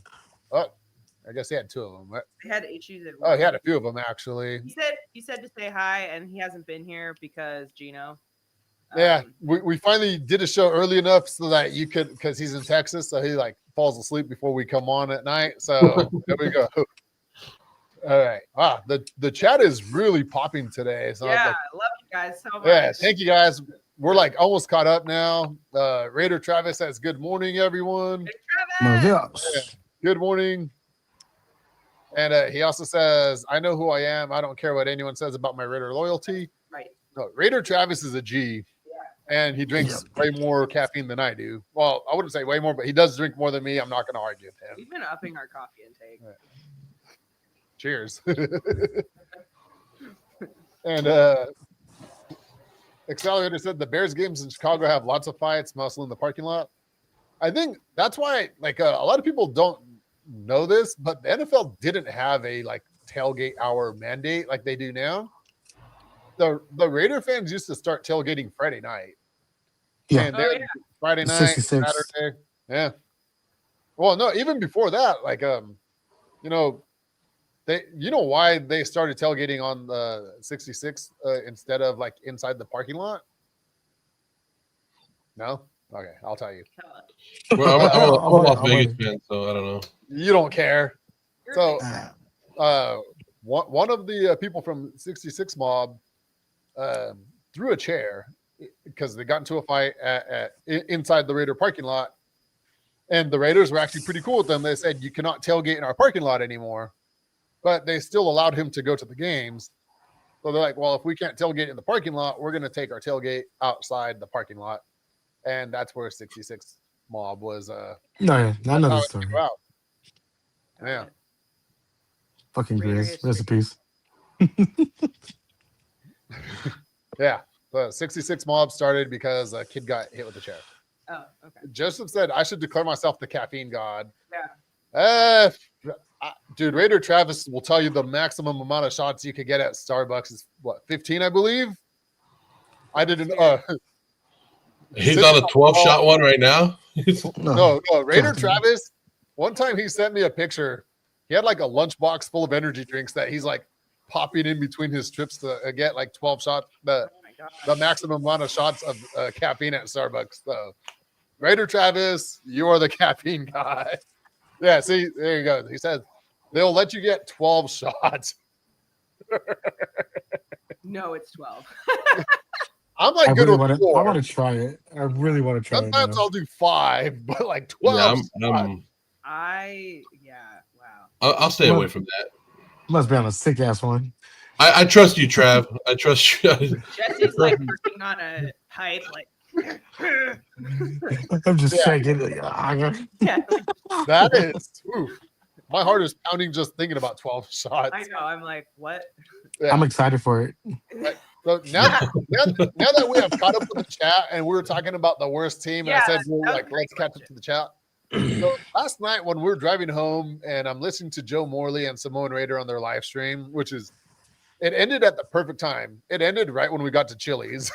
guess he had 2 of them, right? I had issues at Oh, work. he had a few of them actually. He said to say hi, and he hasn't been here because Geno. Yeah, we finally did a show early enough so that you could, because he's in Texas, so he like falls asleep before we come on at night. So there we go. All right. Wow, the chat is really popping today. So yeah, like, I love you guys so much. yeah, thank you guys. We're like almost caught up now. Raider Travis says, "Good morning, everyone." Hey, Travis! Yes. Good morning. And he also says, "I know who I am. I don't care what anyone says about my Raider loyalty." Right. No, Raider Travis is a G. And he drinks way more caffeine than I do. Well, I wouldn't say way more, but he does drink more than me. I'm not going to argue with him. We've been upping our coffee intake. Cheers. And Accelerator said the Bears games in Chicago have lots of fights, mostly in the parking lot. I think that's why, like, a lot of people don't know this, but the NFL didn't have a like tailgate hour mandate like they do now. The Raider fans used to start tailgating Friday night. Yeah. And Oh, they're yeah. Friday night, 66. Saturday. Yeah. Well, no, even before that, like you know, you know why they started tailgating on the 66 instead of like inside the parking lot? No? Okay, I'll tell you. Tell us. Well, I'm a I'm Las ready. Vegas fan, so I don't know. You don't care. You're So, a one of the people from 66 Mob threw a chair because they got into a fight inside the Raider parking lot. And the Raiders were actually pretty cool with them. They said, you cannot tailgate in our parking lot anymore. But they still allowed him to go to the games. So they're like, well, if we can't tailgate in the parking lot, we're going to take our tailgate outside the parking lot. And that's where 66 Mob was. No, yeah, I know how the it story. came out. Got Yeah. it. Fucking Raider Grizz. Rest in history. peace. Yeah. The 66 Mob started because a kid got hit with a chair. Oh, okay. Joseph said, I should declare myself the caffeine god. Yeah. Dude, Raider Travis will tell you the maximum amount of shots you could get at Starbucks is what, 15, I believe? I didn't. He's on a 12-shot one right now. No, Raider God. Travis, one time he sent me a picture. He had like a lunchbox full of energy drinks that he's like popping in between his trips to get like 12 shots, Oh my god. the maximum amount of shots of caffeine at Starbucks. So, Raider Travis, you are the caffeine guy. Yeah, see, there you go. He says they'll let you get 12 shots. No, it's 12. I'm like I good really with want to. 4. I want to try it. I really want to try it. Sometimes Now. I'll do 5, but like 12. Yeah, I'll stay away from that. Must be on a sick ass one. I trust you, Trav. I trust you. Jesse's like working on a pipe, like. I'm just Yeah. shaking. Yeah, That is, oof. My heart is pounding just thinking about 12 shots. I know. I'm like, what? Yeah. I'm excited for it. So now that we have caught up with the chat and we were talking about the worst team, and I Yeah, said, well, that was like, a great let's catch up question. to the chat. So last night when we were driving home and I'm listening to Joe Morley and Samoan Raider on their live stream, it ended at the perfect time. It ended right when we got to Chili's.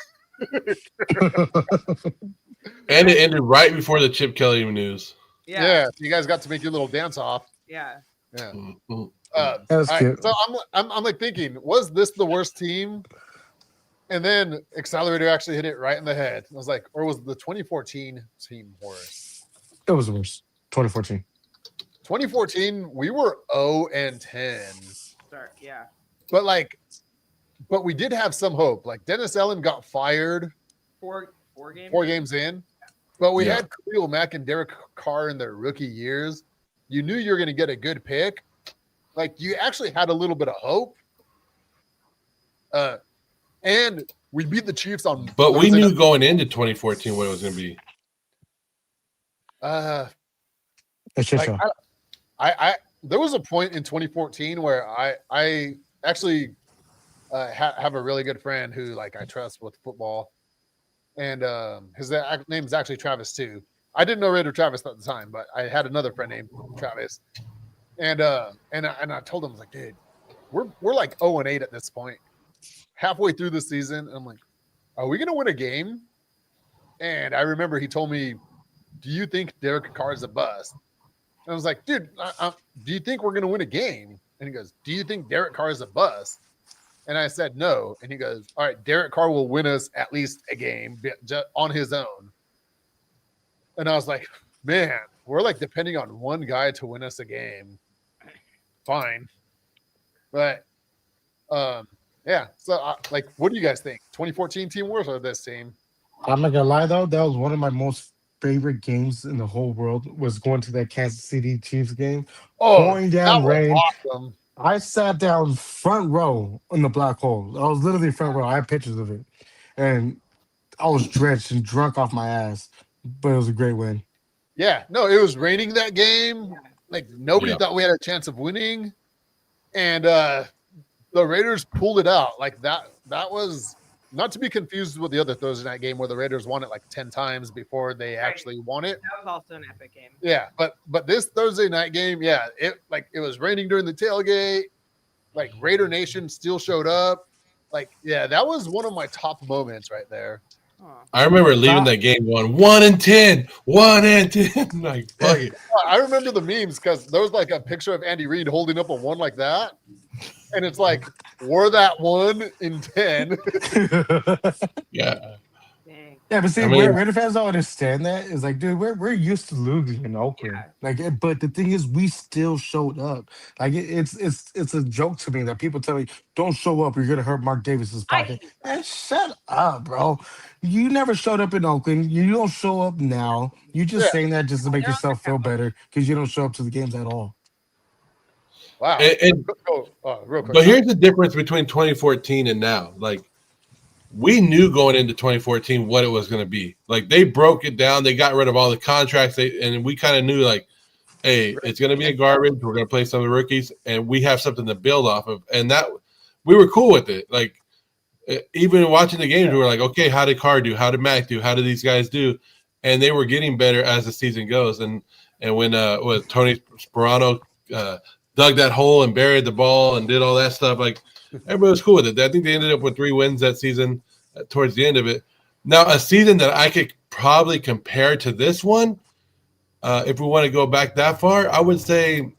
And it ended right before the Chip Kelly news. Yeah. You guys got to make your little dance off. Yeah. Yeah. Mhm. That was All right, cute. so I'm like thinking, was this the worst team? And then Accelerator actually hit it right in the head. I was like, or was the 2014 team worse? It was worse. 2014. 2014, we were 0-10. Start. Yeah. But we did have some hope. Like Dennis Ellen got fired 4 games. 4 games in, but we Yeah. had Khalil Mack and Derek Carr in their rookie years. You knew you were going to get a good pick. Like you actually had a little bit of hope. And we beat the Chiefs on. But we Thursday knew night. going into 2014 what it was going to be. Uh, A shit like, show. I there was a point in 2014 where I actually have a really good friend who like I trust with football, and his name is actually Travis too. I didn't know Raider Travis at the time, but I had another friend named Travis, and I told him I was like, dude, we're like 0-8 at this point, halfway through the season. And I'm like, are we gonna win a game? And I remember he told me, do you think Derek Carr is a bust? And I was like, dude, do you think we're going to win a game? And he goes, do you think Derek Carr is a bust? And I said, no. And he goes, all right, Derek Carr will win us at least a game on his own. And I was like, man, we're like depending on one guy to win us a game. Fine. But, yeah. So, like, what do you guys think? 2014 team worse or this team? I'm not gonna lie though, that was one of my most favorite games in the whole world. Was going to that Kansas City Chiefs game. Pouring down that was rain. awesome. I sat down front row in the black hole. I was literally front row. I have pictures of it, and I was drenched and drunk off my ass. But it was a great win. Yeah, no, it was raining that game. Like nobody Yeah. thought we had a chance of winning, and the Raiders pulled it out. Like that was not to be confused with the other Thursday night game where the Raiders won it like 10 times before they actually won it. That was also an epic game. Yeah, but this Thursday night game, yeah, it was raining during the tailgate. Like Raider Nation still showed up. Like, yeah, that was one of my top moments right there. I remember leaving that game going 1-10, 1-10. Like, fuck it. I remember the memes because there was like a picture of Andy Reid holding up a 1 like that. And it's like, we're that 1 in 10. Yeah. Dang. Yeah, but see, I mean- Raider fans don't understand that. It's like, dude, we're used to losing in Oakland. Yeah. Like, but the thing is, we still showed up. Like, it's a joke to me that people tell me, "Don't show up, you're gonna hurt Mark Davis's I pocket." hate Man, shut up, bro. You never showed up in Oakland. You don't show up now. You're just Yeah. saying that just to make They're yourself feel better because you don't show up to the games at all. Wow. And- Real quick. But here's the difference between 2014 and now. Like, we knew going into 2014 what it was going to be. Like, they broke it down. They got rid of all the contracts. And we kind of knew, like, hey, it's going to be a garbage. We're going to play some of the rookies, and we have something to build off of. And that we were cool with it. Like, even watching the games, we were like, okay, how did Carr do? How did Mac do? How did these guys do? And they were getting better as the season goes. And when Tony Sperano dug that hole and buried the ball and did all that stuff, like, everybody was cool with it. I think they ended up with 3 wins that season towards the end of it. Now, a season that I could probably compare to this one, if we want to go back that far, I would say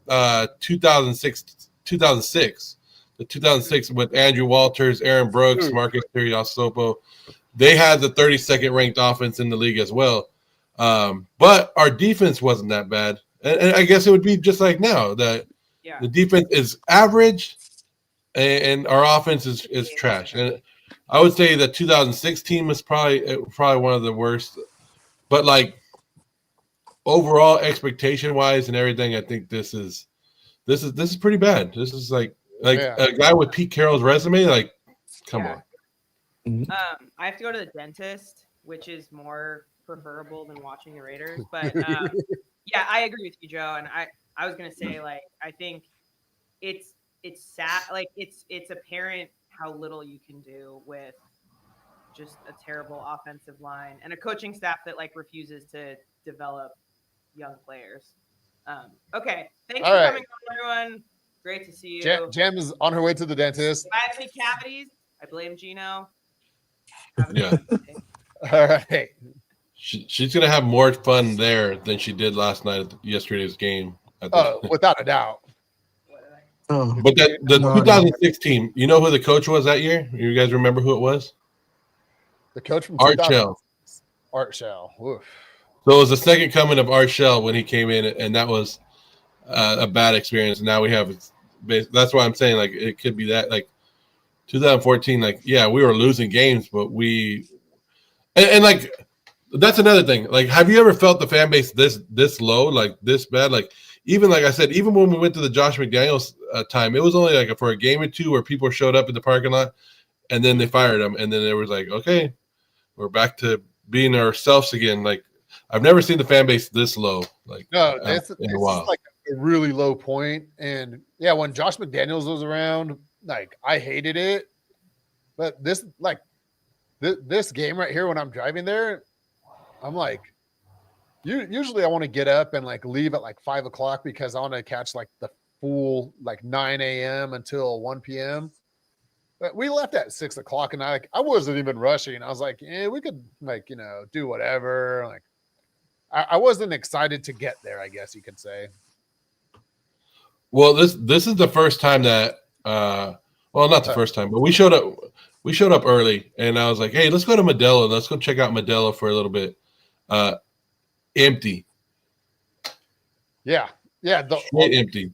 2006. The 2006 with Andrew Walters, Aaron Brooks, Marcus Turiasopo. They had the 32nd ranked offense in the league as well. But our defense wasn't that bad. And I guess it would be just like now that the defense is average and our offense is trash. And I would say the 2006 team was probably one of the worst. But like overall expectation wise and everything, I think this is pretty bad. This is like a guy with Pete Carroll's resume. Like, come on. I have to go to the dentist, which is more preferable than watching the Raiders. But yeah, I agree with you, Joe. And I was gonna say, like, I think it's sad. Like, it's apparent how little you can do with just a terrible offensive line and a coaching staff that like refuses to develop young players. Okay, thanks for coming on, everyone. Great to see you. Jam is on her way to the dentist. If I have any cavities, I blame Geno. Yeah. All right. She's gonna have more fun there than she did last night at yesterday's game. Without a doubt. Oh, But the 2006 team, you know who the coach was that year? You guys remember who it was? The coach from Art Shell. Art Shell. Oof. So it was the second coming of Art Shell when he came in, and that was a bad experience. And now we have that's why I'm saying, like, it could be that, like, 2014, like, yeah, we were losing games, but and like, that's another thing. Like, have you ever felt the fan base this low, like this bad? Like, even like I said, even when we went to the Josh McDaniels time, it was only like for a game or two where people showed up in the parking lot, and then they fired him, and then it was like, okay, we're back to being ourselves again. Like, I've never seen the fan base this low. Like, No, in a while. like a really low point. And yeah, when Josh McDaniels was around, like, I hated it. But this game right here, when I'm driving there, I'm like, usually I want to get up and like leave at like 5 o'clock because I want to catch like the full like 9 a.m. until 1 p.m. But we left at 6 o'clock, and I wasn't even rushing. I was like, yeah, we could, like, do whatever. Like, I wasn't excited to get there, I guess you could say. Well, this is the first time that well, not the first time, but we showed up early, and I was like, hey, let's go to Modelo. Let's go check out Modelo for a little bit. Empty. Yeah. Empty.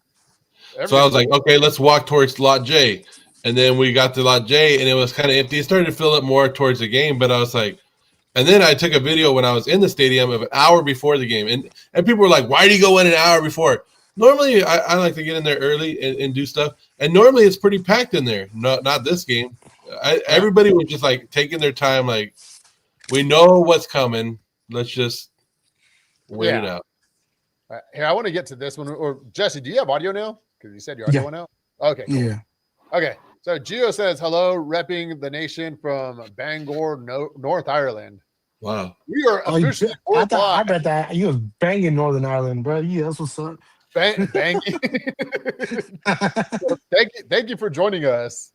So I was like, okay, let's walk towards Lot J. And then we got to Lot J, and it was kind of empty. It started to fill up more towards the game, but I was like, and then I took a video when I was in the stadium of an hour before the game. And people were like, why do you go in an hour before? Normally, I like to get in there early and do stuff. And normally it's pretty packed in there. Not this game. Everybody was just like taking their time. Like, we know what's coming. Let's just wait it out. Here, I want to get to this one. Or Jesse, do you have audio now? Because you said your audio went out. Okay. Cool. yeah. Okay. So Gio says hello, repping the nation from Bangor, North Ireland. Wow. We are officially. I bet that you was banging Northern Ireland, bro. Yeah, that's what's up. Banging. Thank you for joining us.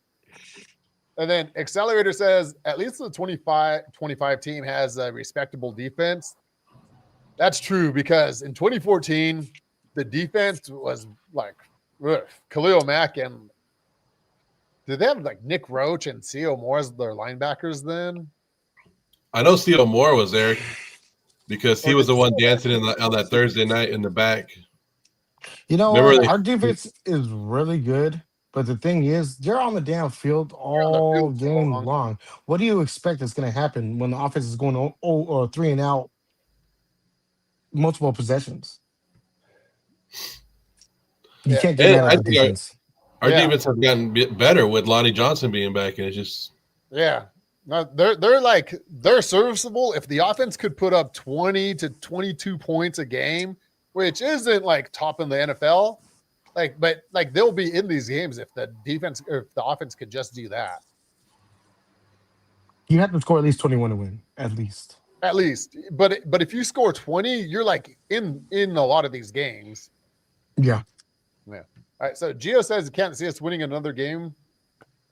And then Accelerator says at least the 25 team has a respectable defense. That's true because in 2014, the defense was like Khalil Mack and did they have like Nick Roach and C.O. Moore as their linebackers then? I know C.O. Moore was there because he Or was did the one C.O. dancing on that Thursday night in the back. You know Remember what? they, Our defense is really good, but the thing is, they're on the damn field They're on the all field so game long? long. What do you expect is going to happen when the offense is going or 3 and out multiple possessions? You Yeah. can't get and mad at I the think defense. our Yeah. defense has gotten better with Lonnie Johnson being back, and it's just Yeah. No, they're serviceable. If the offense could put up 20 to 22 points a game, which isn't like top in the NFL, but they'll be in these games if the defense or if the offense could just do that. You have to score at least 21 to win, at least. At least. But if you score 20, you're like in a lot of these games. Yeah. Yeah. All right. So Gio says he can't see us winning another game.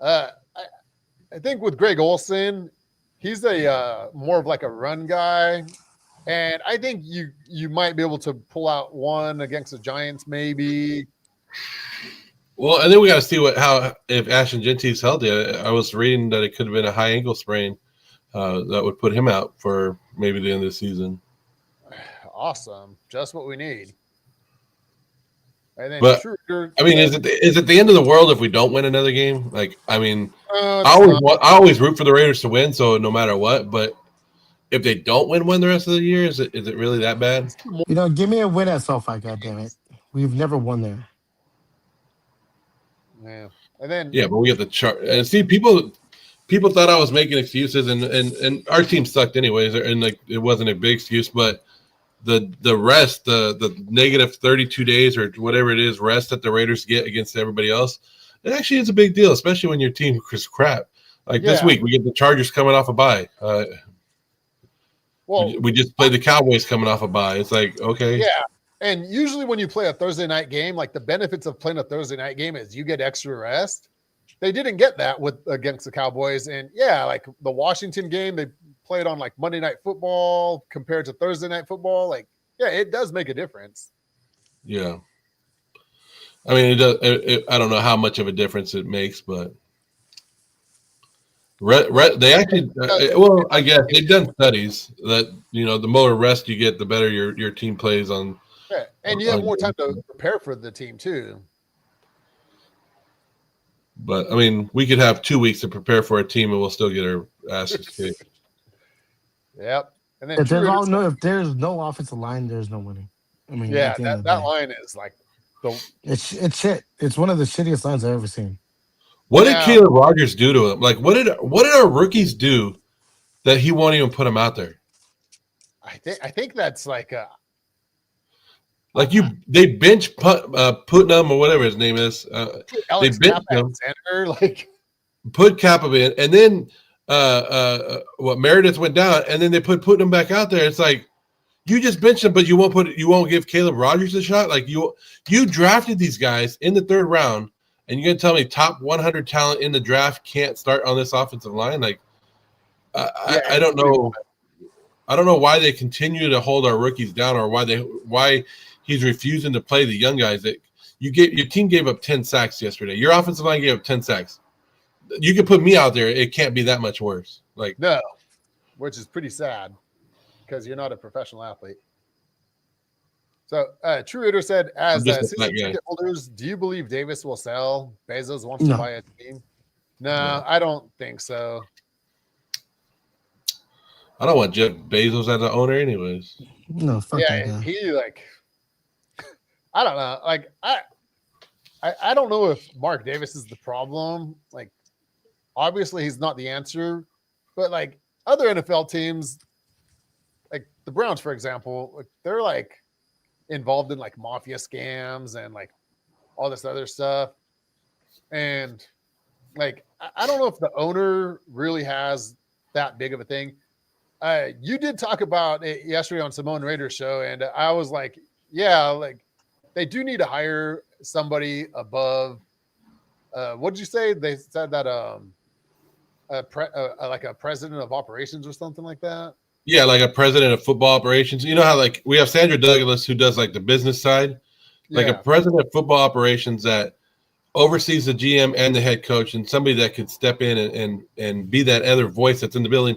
I think with Greg Olsen, he's a more of like a run guy. And I think you might be able to pull out one against the Giants, maybe. well. And then we got to see if Ashton Genty's healthy. I was reading that it could have been a high ankle sprain that would put him out for maybe the end of the season. Awesome, just what we need. And then, But I mean, is it the end of the world if we don't win another game? Like, I mean, I always root for the Raiders to win, so no matter what. But if they don't win one the rest of the year, is it really that bad? You know, give me a win at SoFi, goddammit. We've never won there. Yeah, and then But we have the chart and see people thought I was making excuses, and our team sucked anyways, and like it wasn't a big excuse, but the rest, the negative 32 days or whatever it is rest that the Raiders get against everybody else, it actually is a big deal, especially when your team is crap. Like this week, we get the Chargers coming off a bye. We just played the Cowboys coming off a bye. It's like, okay. Yeah. And usually when you play a Thursday night game, like the benefits of playing a Thursday night game is you get extra rest. They didn't get that against the Cowboys. And like the Washington game, they played on like Monday Night Football compared to Thursday Night Football. Like, it does make a difference. Yeah. I mean, it does. I don't know how much of a difference it makes, but they actually, I guess they've done studies that, the more rest you get, the better your team plays on. Yeah. And you have more time to prepare for the team too. But I mean, we could have 2 weeks to prepare for a team and we'll still get our asses kicked. Yep. And then If there's no offensive line, there's no winning. I mean, that line is like it's shit. It's one of the shittiest lines I've ever seen. What did Caleb Rogers do to him? Like, what did our rookies do that he won't even put him out there? I think that's like they bench Putnam or whatever his name is. They bench him, put Kappa in, and then Meredith went down, and then they put him back out there. It's like you just benched him, but you won't give Caleb Rogers a shot. Like you drafted these guys in the 3rd round, and you're gonna tell me top 100 talent in the draft can't start on this offensive line? Like I don't know. I don't know why they continue to hold our rookies down, or why he's refusing to play the young guys. That your team gave up 10 sacks yesterday. Your offensive line gave up 10 sacks. You can put me out there; it can't be that much worse. Like no, which is pretty sad because you're not a professional athlete. So, True Hitter said, as season ticket holders, do you believe Davis will sell? Bezos wants to buy a team. No, I don't think so. I don't want Jeff Bezos as an owner, anyways. No, fuck that guy. He I don't know. Like I don't know if Mark Davis is the problem. Like, obviously he's not the answer, but like other NFL teams, like the Browns, for example, like they're like involved in like mafia scams and like all this other stuff. And like, I don't know if the owner really has that big of a thing. You did talk about it yesterday on Simone Rader's show, and I was like, yeah, like they do need to hire somebody above. What did you say? They said that like a president of operations or something like that. Yeah, like a president of football operations. You know how like we have Sandra Douglas who does like the business side, like a Yeah, president of football operations that oversees the GM and the head coach, and somebody that could step in and be that other voice that's in the building.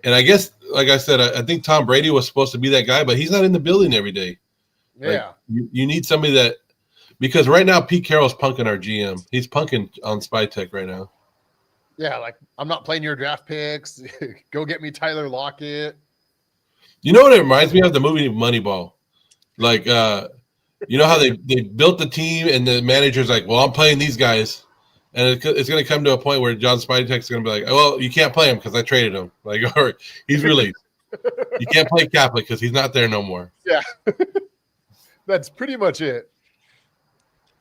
And I guess, like I said, I think Tom Brady was supposed to be that guy, but he's not in the building every day. Like, yeah, you need somebody that, because right now Pete Carroll's punking our GM. He's punking on Spy Tech right now. yeah. Like, I'm not playing your draft picks. Go get me Tyler Lockett. You know what it reminds me of? The movie Moneyball. Like, you know how they built the team and the manager's like, well, I'm playing these guys. And it's going to come to a point where John Spidey's going to be like, well, you can't play him because I traded him. Like, all right, he's released. You can't play Catholic because he's not there no more. Yeah, that's pretty much it.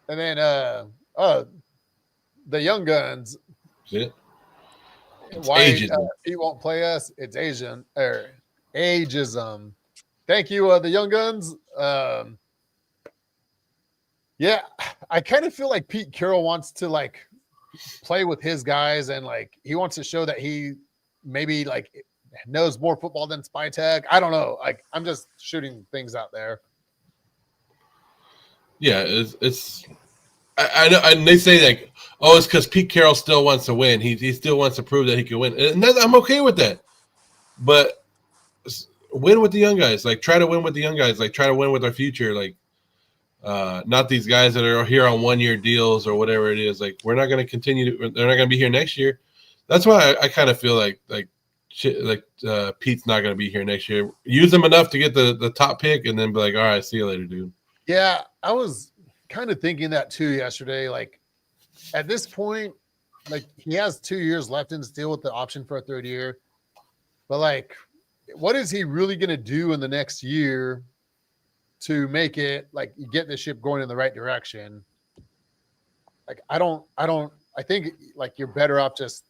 And then the young guns. It's Why ageism. he won't play us? It's Asian or ageism. Thank you, the young guns. Yeah, I kind of feel like Pete Carroll wants to like play with his guys, and like he wants to show that he maybe like knows more football than Spy Tech. I don't know. Like, I'm just shooting things out there. Yeah, it's I know, and they say like, oh, it's because Pete Carroll still wants to win. He still wants to prove that he can win, and I'm okay with that. But win with the young guys. Like, try to win with the young guys. Like, try to win with our future. Like, not these guys that are here on 1 year deals or whatever it is. Like, we're not going to continue. They're not going to be here next year. That's why I kind of feel like Pete's not going to be here next year. Use him enough to get the top pick, and then be like, all right, see you later, dude. Yeah, I was kind of thinking that too yesterday. Like, at this point, like, he has 2 years left in his deal with the option for a third year. But like, what is he really going to do in the next year to make it like get the ship going in the right direction? Like, I think like you're better off just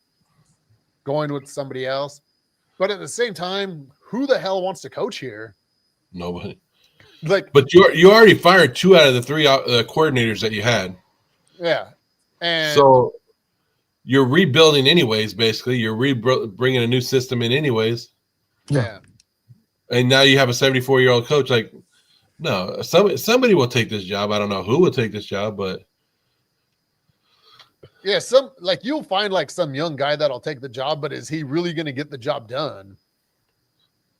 going with somebody else. But at the same time, who the hell wants to coach here? Nobody. Like, But you already fired 2 out of the 3 coordinators that you had. yeah. And So you're rebuilding anyways, basically. You're bringing a new system in anyways. yeah. And now you have a 74-year-old coach. Like, no, somebody will take this job. I don't know who will take this job, but Yeah, some like you'll find like some young guy that'll take the job, but is he really going to get the job done?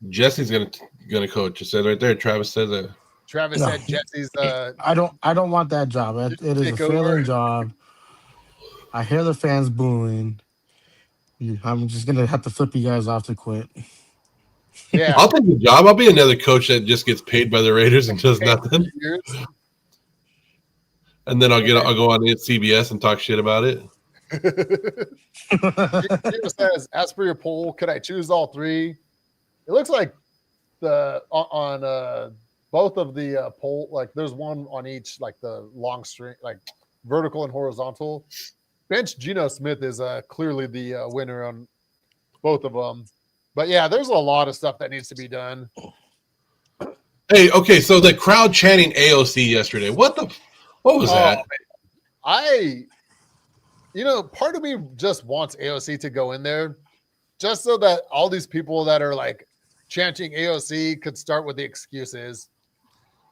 Jesse's gonna coach. It said right there. Travis said that. Travis No. said Jesse's I don't want that job. It is a Take over. failing job. I hear the fans booing. I'm just gonna have to flip you guys off to quit. yeah. I'll take the job. I'll be another coach that just gets paid by the Raiders and does nothing. Years. And then I'll go on CBS and talk shit about it. Geno says, as for your poll, could I choose all 3? It looks like on both of the poll, like there's one on each, like the long string, like vertical and horizontal. Bench Geno Smith is clearly the winner on both of them. But yeah, there's a lot of stuff that needs to be done. Hey, okay, so the crowd chanting AOC yesterday. What was that? Part of me just wants AOC to go in there just so that all these people that are like chanting AOC could start with the excuses,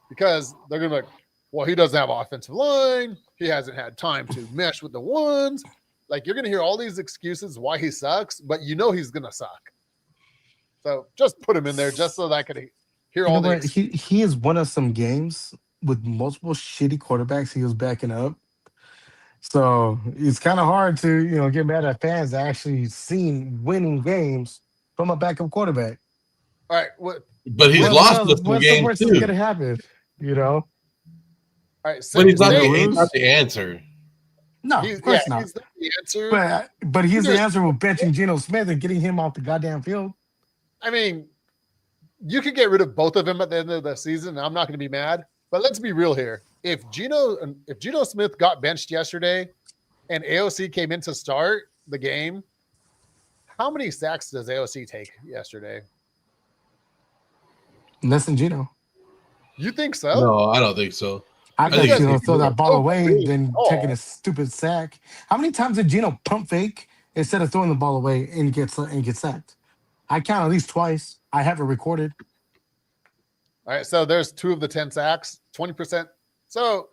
because they're going to be like, well, he doesn't have offensive line. He hasn't had time to mesh with the ones. Like, you're going to hear all these excuses why he sucks, but you know he's going to suck. So just put him in there just so that I could hear all the He has won us some games with multiple shitty quarterbacks he was backing up. So it's kind of hard to get mad at fans that actually seen winning games from a backup quarterback. All right. But he's lost us some what's the games worst too. that's gonna happen? All right. But he's not lose. the answer. No, of course not. He's not the answer. But he's the answer with benching Geno Smith and getting him off the goddamn field. I mean, you could get rid of both of them at the end of the season, and I'm not going to be mad. But let's be real here. If Geno Smith got benched yesterday and AOC came in to start the game, how many sacks does AOC take yesterday? Less than Geno. You think so? No, I don't think so. I think thought Geno it's- throw that ball away, really then tall. taking a stupid sack. How many times did Geno pump fake instead of throwing the ball away and get sacked. I count at least twice. I have it recorded. All right, so there's 2 of the 10 sacks, 20%. So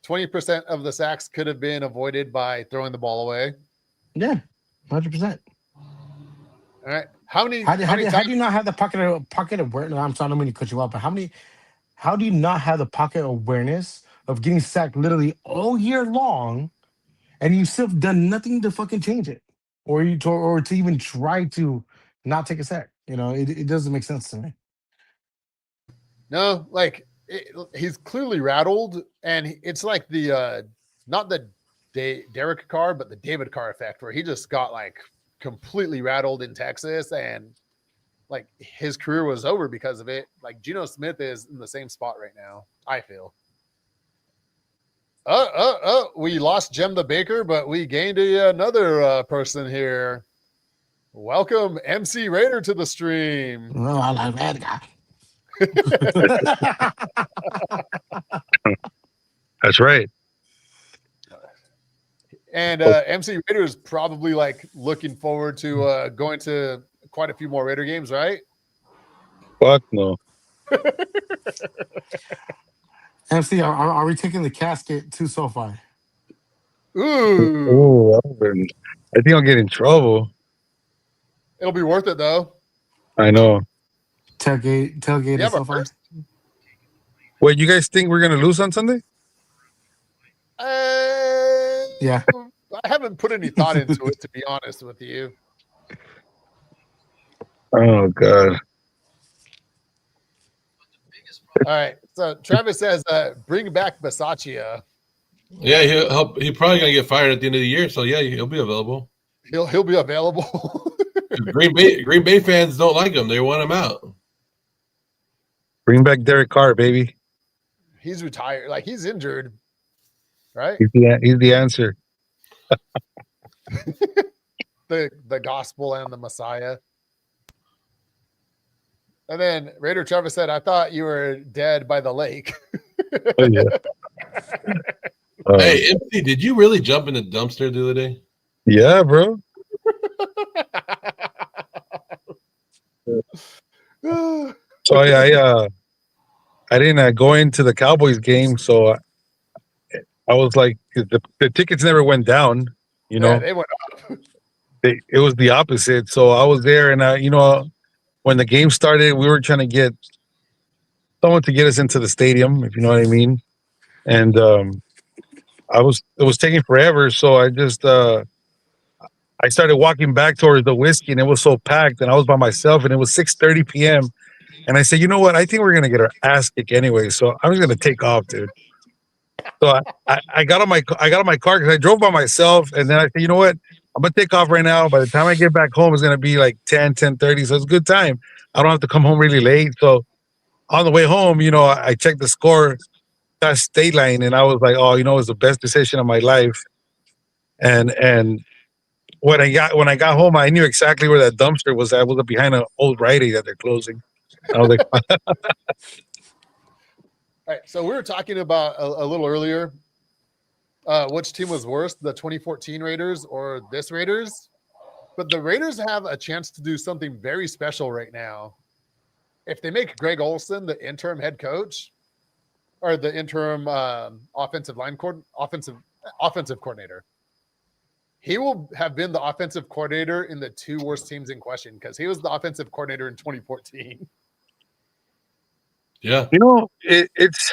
20% of the sacks could have been avoided by throwing the ball away. Yeah, 100%. All right, how many How times? do you not have the pocket awareness? I'm sorry, I don't mean to cut you off, but how do you not have the pocket awareness of getting sacked literally all year long, and you still done nothing to fucking change it, or to even try to not take a sack? It doesn't make sense to me. No, like he's clearly rattled, and it's like the not the Derek Carr, but the David Carr effect, where he just got like completely rattled in Texas, and like his career was over because of it. Like Geno Smith is in the same spot right now, I feel. We lost Jem the Baker, but we gained another person here. Welcome MC Raider to the stream. Oh, I like that guy. That's right. And MC Raider is probably like looking forward to going to quite a few more Raider games, right? Fuck no. MC, are we taking the casket to SoFi? Ooh, I think I'll get in trouble. it'll be worth it though. I know. Tailgate at SoFi. Wait, you guys think we're gonna lose on Sunday? Yeah. I haven't put any thought into it, to be honest with you. Oh God. All right. So Travis says, bring back Bisaccia. Yeah, he'll help. He's probably gonna get fired at the end of the year, so yeah, he'll be available. He'll be available. Green Bay fans don't like him; they want him out. Bring back Derek Carr, baby. He's retired. Like he's injured, right? He's the answer. The gospel and the Messiah. And then Raider Travis said, I thought you were dead by the lake. Oh, yeah. Hey, MC, did you really jump in the dumpster the other day? Yeah, bro. So I didn't go into the Cowboys game, so I was like, the tickets never went down. Yeah, they went up. It was the opposite. So I was there, and when the game started, we were trying to get someone to get us into the stadium, if you know what I mean. And it was taking forever, so I started walking back towards the whiskey, and it was so packed, and I was by myself, and it was 6:30 p.m. And I said, you know what? I think we're gonna get our ass kicked anyway, so I'm just gonna take off, dude. So I got on my car because I drove by myself, and then I said, you know what? I'm gonna take off right now. By the time I get back home, it's gonna be like 10:30, so it's a good time. I don't have to come home really late. So on the way home, I checked the score past state line, and I was like, oh, it was the best decision of my life. And when I got home, I knew exactly where that dumpster was at. It was behind an old Rite Aid that they're closing. I was like, all right. So we were talking about a little earlier, which team was worse, the 2014 Raiders or this Raiders? But the Raiders have a chance to do something very special right now. If they make Greg Olson the interim head coach or the interim offensive coordinator, he will have been the offensive coordinator in the 2 worst teams in question because he was the offensive coordinator in 2014. Yeah. It's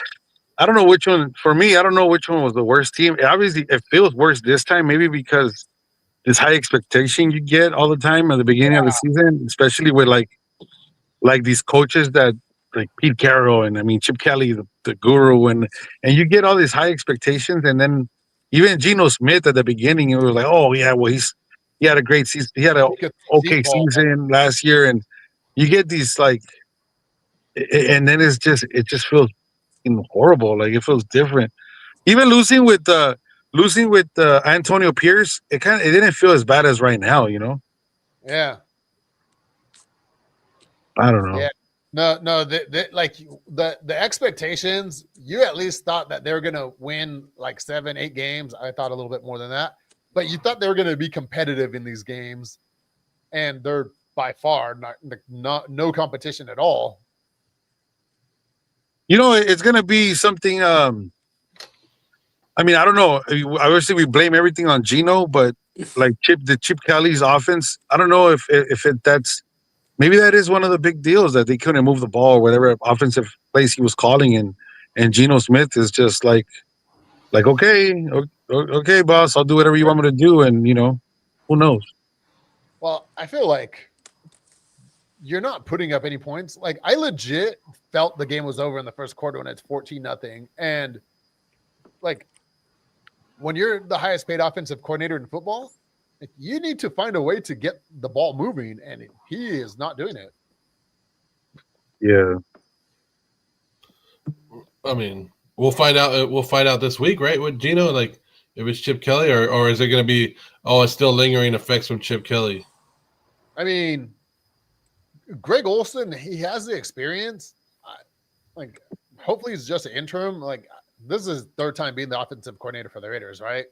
I don't know which one for me. I don't know which one was the worst team. Obviously, it feels worse this time, maybe because this high expectation you get all the time at the beginning of the season, especially with like these coaches that like Pete Carroll and Chip Kelly, the guru, and you get all these high expectations, and then even Geno Smith at the beginning, it was like, oh yeah, well he had a great season, he had a okay season last year, and you get these like, and then it just feels horrible, like it feels different. Even losing with Antonio Pierce, it didn't feel as bad as right now, Yeah. I don't know. Yeah. No, the expectations, you at least thought that they were going to win like 7-8 games. I thought a little bit more than that. but you thought they were going to be competitive in these games, and they're by far not no competition at all. You know, it's gonna be something. I mean, I don't know. Obviously, we blame everything on Geno, but like Chip Kelly's offense, I don't know if that's maybe that is one of the big deals that they couldn't move the ball, whatever offensive plays he was calling, and Geno Smith is just like okay, boss, I'll do whatever you want me to do, and who knows? Well, I feel like you're not putting up any points. Like, I legit felt the game was over in the first quarter when it's 14-0. And like, when you're the highest paid offensive coordinator in football, you need to find a way to get the ball moving, and he is not doing it. Yeah. I mean, we'll find out. We'll find out this week, right? With Geno, like if it's Chip Kelly, or is it going to be? Oh, it's still lingering effects from Chip Kelly. I mean, Greg Olson, he has the experience. Like, hopefully, he's just an interim. Like, this is his third time being the offensive coordinator for the Raiders, right?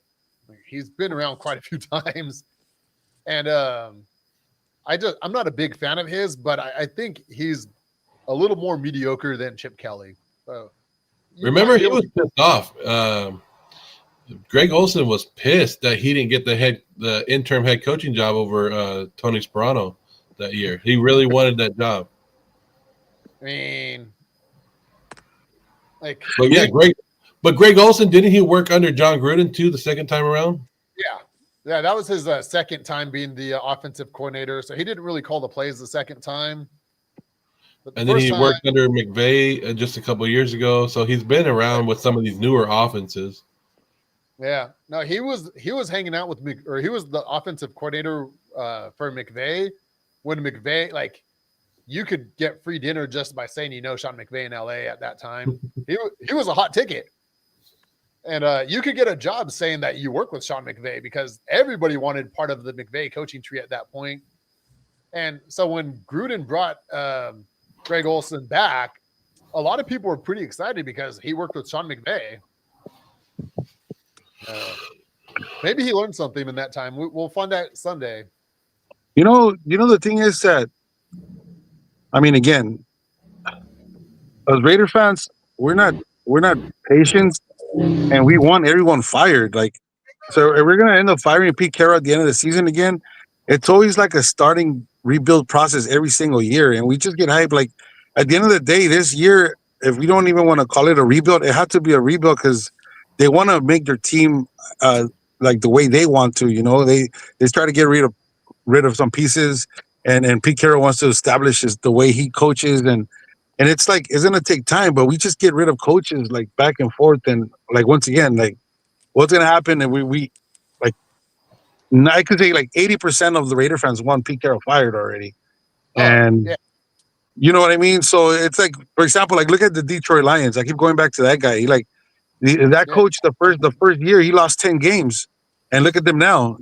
Like, he's been around quite a few times, and I'm not a big fan of his, but I think he's a little more mediocre than Chip Kelly. So, remember, he was pissed off. Greg Olson was pissed that he didn't get the interim head coaching job over Tony Sparano that year. He really wanted that job. I mean, like, but yeah, Greg Olson, didn't he work under John Gruden too the second time around? Yeah, that was his second time being the offensive coordinator. So he didn't really call the plays the second time. And then he worked under McVay just a couple of years ago. So he's been around with some of these newer offenses. Yeah, no, he was hanging out with he was the offensive coordinator for McVay when McVay, like, you could get free dinner just by saying Sean McVay in LA at that time. He was a hot ticket, and you could get a job saying that you work with Sean McVay because everybody wanted part of the McVay coaching tree at that point. And so when Gruden brought Greg Olson back, a lot of people were pretty excited because he worked with Sean McVay. Maybe he learned something in that time. We'll find out Sunday. The thing is that, I mean, again, as Raider fans, we're not patient, and we want everyone fired. Like, so if we're gonna end up firing Pete Carroll at the end of the season again, it's always like a starting rebuild process every single year, and we just get hyped. Like, at the end of the day, this year, if we don't even want to call it a rebuild, it had to be a rebuild because they want to make their team like the way they want to. They try to get rid of some pieces, and Pete Carroll wants to establish the way he coaches, and it's like it's gonna take time, but we just get rid of coaches like back and forth, and like once again, like what's gonna happen? And we like I could say like 80% of the Raider fans want Pete Carroll fired already, and yeah. You know what I mean. So it's like, for example, like look at the Detroit Lions. I keep going back to that guy. He like that coach the first year he lost 10 games, and look at them now.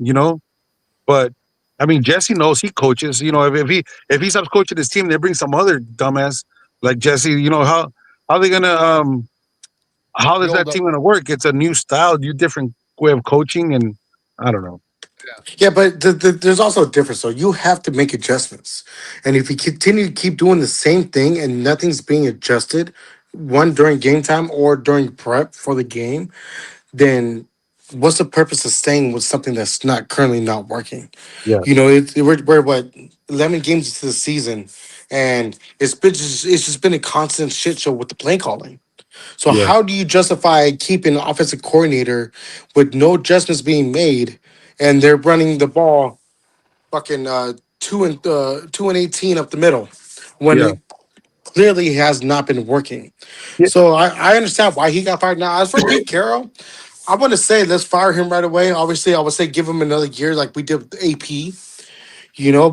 But I mean, Jesse knows he coaches. If he stops coaching his team, they bring some other dumbass like Jesse. How are they gonna how is that team gonna work? It's a new style, new different way of coaching, and I don't know. Yeah, but there's also a difference. So you have to make adjustments, and if you continue to keep doing the same thing and nothing's being adjusted, one during game time or during prep for the game, then what's the purpose of staying with something that's not currently not working? Yeah. We're what 11 games into the season, and it's just been a constant shit show with the play calling. So how do you justify keeping an offensive coordinator with no adjustments being made, and they're running the ball fucking 2 and 18 up the middle when it clearly has not been working? Yeah. So I understand why he got fired. Now, as for Pete Carroll, I want to say let's fire him right away. Obviously, I would say give him another year like we did with AP,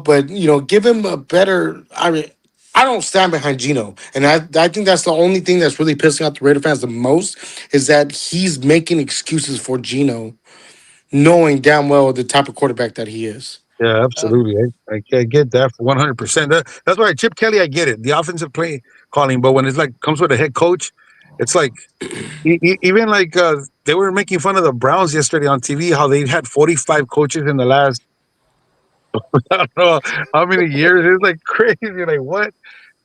but give him a better. I mean, I don't stand behind Geno, and I think that's the only thing that's really pissing off the Raider fans the most is that he's making excuses for Geno, knowing damn well the type of quarterback that he is. Yeah, absolutely. I get that for 100%. That's why Chip Kelly, I get it, the offensive play calling, but when it's like comes with a head coach, It's like even like they were making fun of the Browns yesterday on TV, how they had 45 coaches in the last I don't know how many years. It's like crazy. Like what?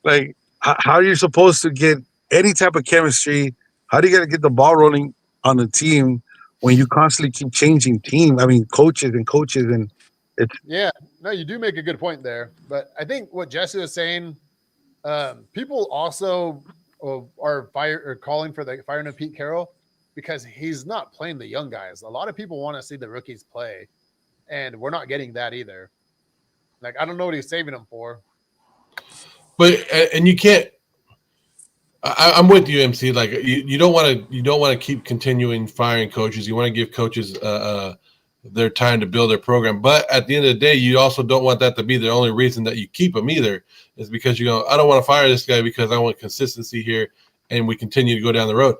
Like how are you supposed to get any type of chemistry? How do you got to get the ball rolling on the team when you constantly keep changing team? I mean, coaches, and it's Yeah, no, you do make a good point there. But I think what Jesse was saying, people also are calling for the firing of Pete Carroll because he's not playing the young guys. A lot of people want to see the rookies play, and we're not getting that either. Like, I don't know what he's saving them for. But and you can't. I'm with you, MC. Like you don't want to keep continuing firing coaches. You want to give coaches their time to build their program. But at the end of the day, you also don't want that to be the only reason that you keep them either. Is because you go, I don't want to fire this guy because I want consistency here, and we continue to go down the road.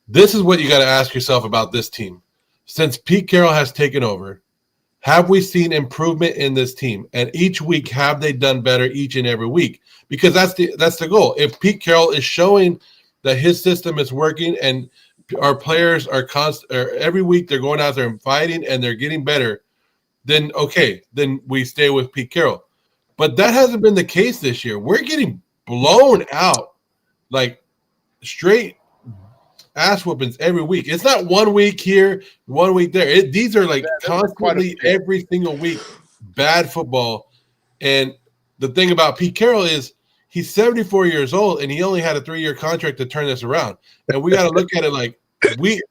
This is what you got to ask yourself about this team. Since Pete Carroll has taken over, have we seen improvement in this team? And each week, have they done better each and every week? Because that's the goal. If Pete Carroll is showing that his system is working and our players are every week they're going out there and fighting and they're getting better, then okay, then we stay with Pete Carroll. But that hasn't been the case this year. We're getting blown out like straight ass whoopings every week. It's not 1 week here, 1 week there. These are like constantly every single week bad football. And the thing about Pete Carroll is he's 74 years old and he only had a 3-year contract to turn this around. And we got to look at it like we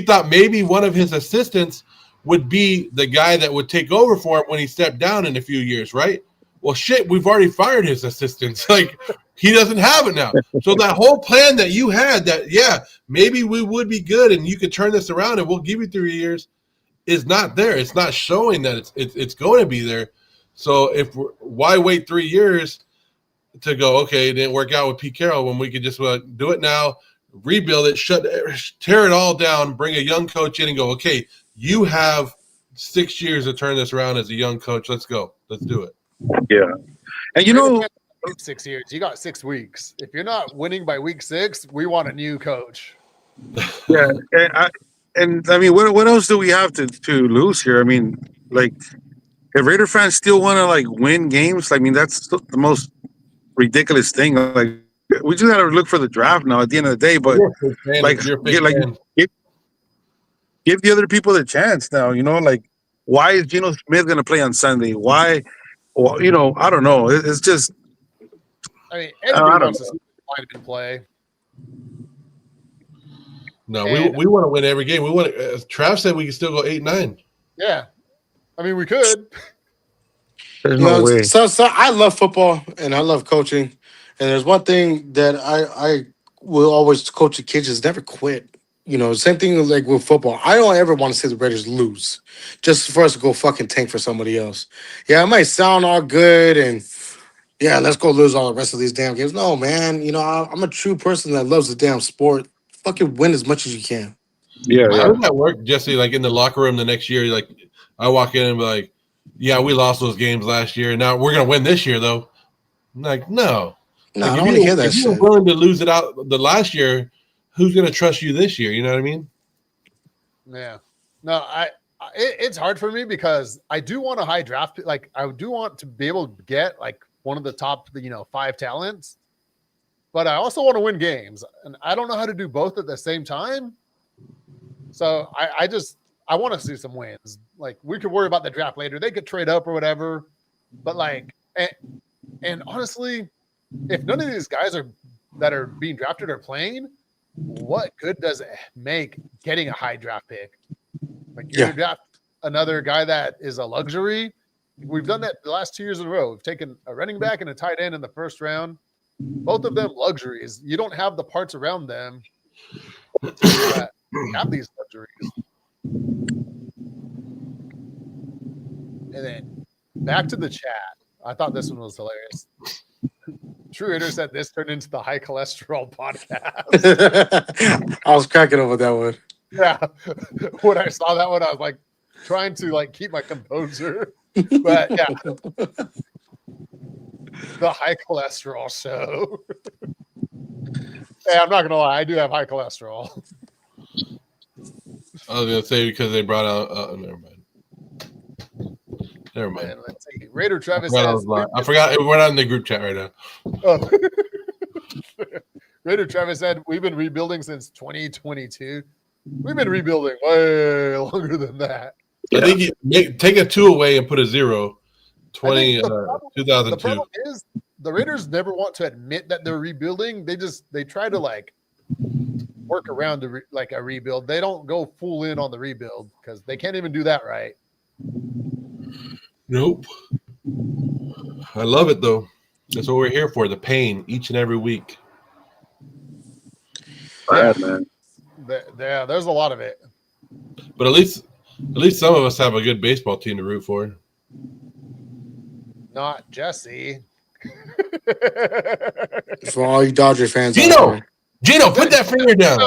thought maybe one of his assistants would be the guy that would take over for him when he stepped down in a few years, right? Well, shit, we've already fired his assistants. Like, he doesn't have it now. So that whole plan that you had that, yeah, maybe we would be good and you could turn this around and we'll give you 3 years is not there. It's not showing that it's going to be there. So why wait 3 years to go, okay, it didn't work out with Pete Carroll when we could just do it now, rebuild it, tear it all down, bring a young coach in and go, okay, you have 6 years to turn this around as a young coach. Let's go. Let's do it. Yeah. And 6 years, you got 6 weeks. If you're not winning by week 6, we want a new coach. Yeah. And I mean, what else do we have to lose here? I mean, like, if Raider fans still want to like win games, I mean, that's the most ridiculous thing. Like, we just got to look for the draft now at the end of the day. But give the other people the chance now. You know, like, why is Geno Smith going to play on Sunday? Why? Well, you know, I don't know. It's just. I mean, everybody wants to see the play. No, we want to win every game. We want. Trav said we can still go 8-9. Yeah, I mean, we could. There's no way. So I love football and I love coaching, and there's one thing that I will always coach the kids is never quit. You know, same thing like with football. I don't ever want to see the Raiders lose, just for us to go fucking tank for somebody else. Yeah, it might sound all good and. Yeah, let's go lose all the rest of these damn games. No, man. You know, I'm a true person that loves the damn sport. Fucking win as much as you can. Yeah. How does that work, Jesse? Like in the locker room the next year, like I walk in and be like, yeah, we lost those games last year. Now we're going to win this year, though. I'm like, no. No, I don't want to hear that shit. If you were willing to lose it out the last year, who's going to trust you this year? You know what I mean? Yeah. No, it's hard for me because I do want a high draft. Like, I do want to be able to get, like, one of the top, 5 talents, but I also want to win games, and I don't know how to do both at the same time. So I want to see some wins. Like, we could worry about the draft later. They could trade up or whatever, but like, and honestly, if none of these guys that are being drafted are playing, what good does it make getting a high draft pick? Like, you're gonna draft another guy that is a luxury. We've done that the last 2 years in a row. We've taken a running back and a tight end in the first round. Both of them luxuries. You don't have the parts around them to have these luxuries. And then back to the chat. I thought this one was hilarious. True Hitter said this turned into the high cholesterol podcast. I was cracking up with that one. Yeah. When I saw that one, I was like trying to like keep my composure. But yeah, the high cholesterol show. Hey, I'm not gonna lie, I do have high cholesterol. I was gonna say because they brought out. Never mind. Never mind. And let's see. Raider I Travis forgot, says, I forgot we're not in the group chat right now. oh. Raider Travis said, we've been rebuilding since 2022. We've been rebuilding way longer than that. I think take a 2 away and put a 0. 20, the 2002. problem is the Raiders never want to admit that they're rebuilding. They try to like work around like a rebuild. They don't go full in on the rebuild because they can't even do that right. Nope. I love it though. That's what we're here for. The pain each and every week. Bad, man. Yeah, there's a lot of it. But at least some of us have a good baseball team to root for. Not Jesse. For all you Dodger fans, Geno, put that finger down.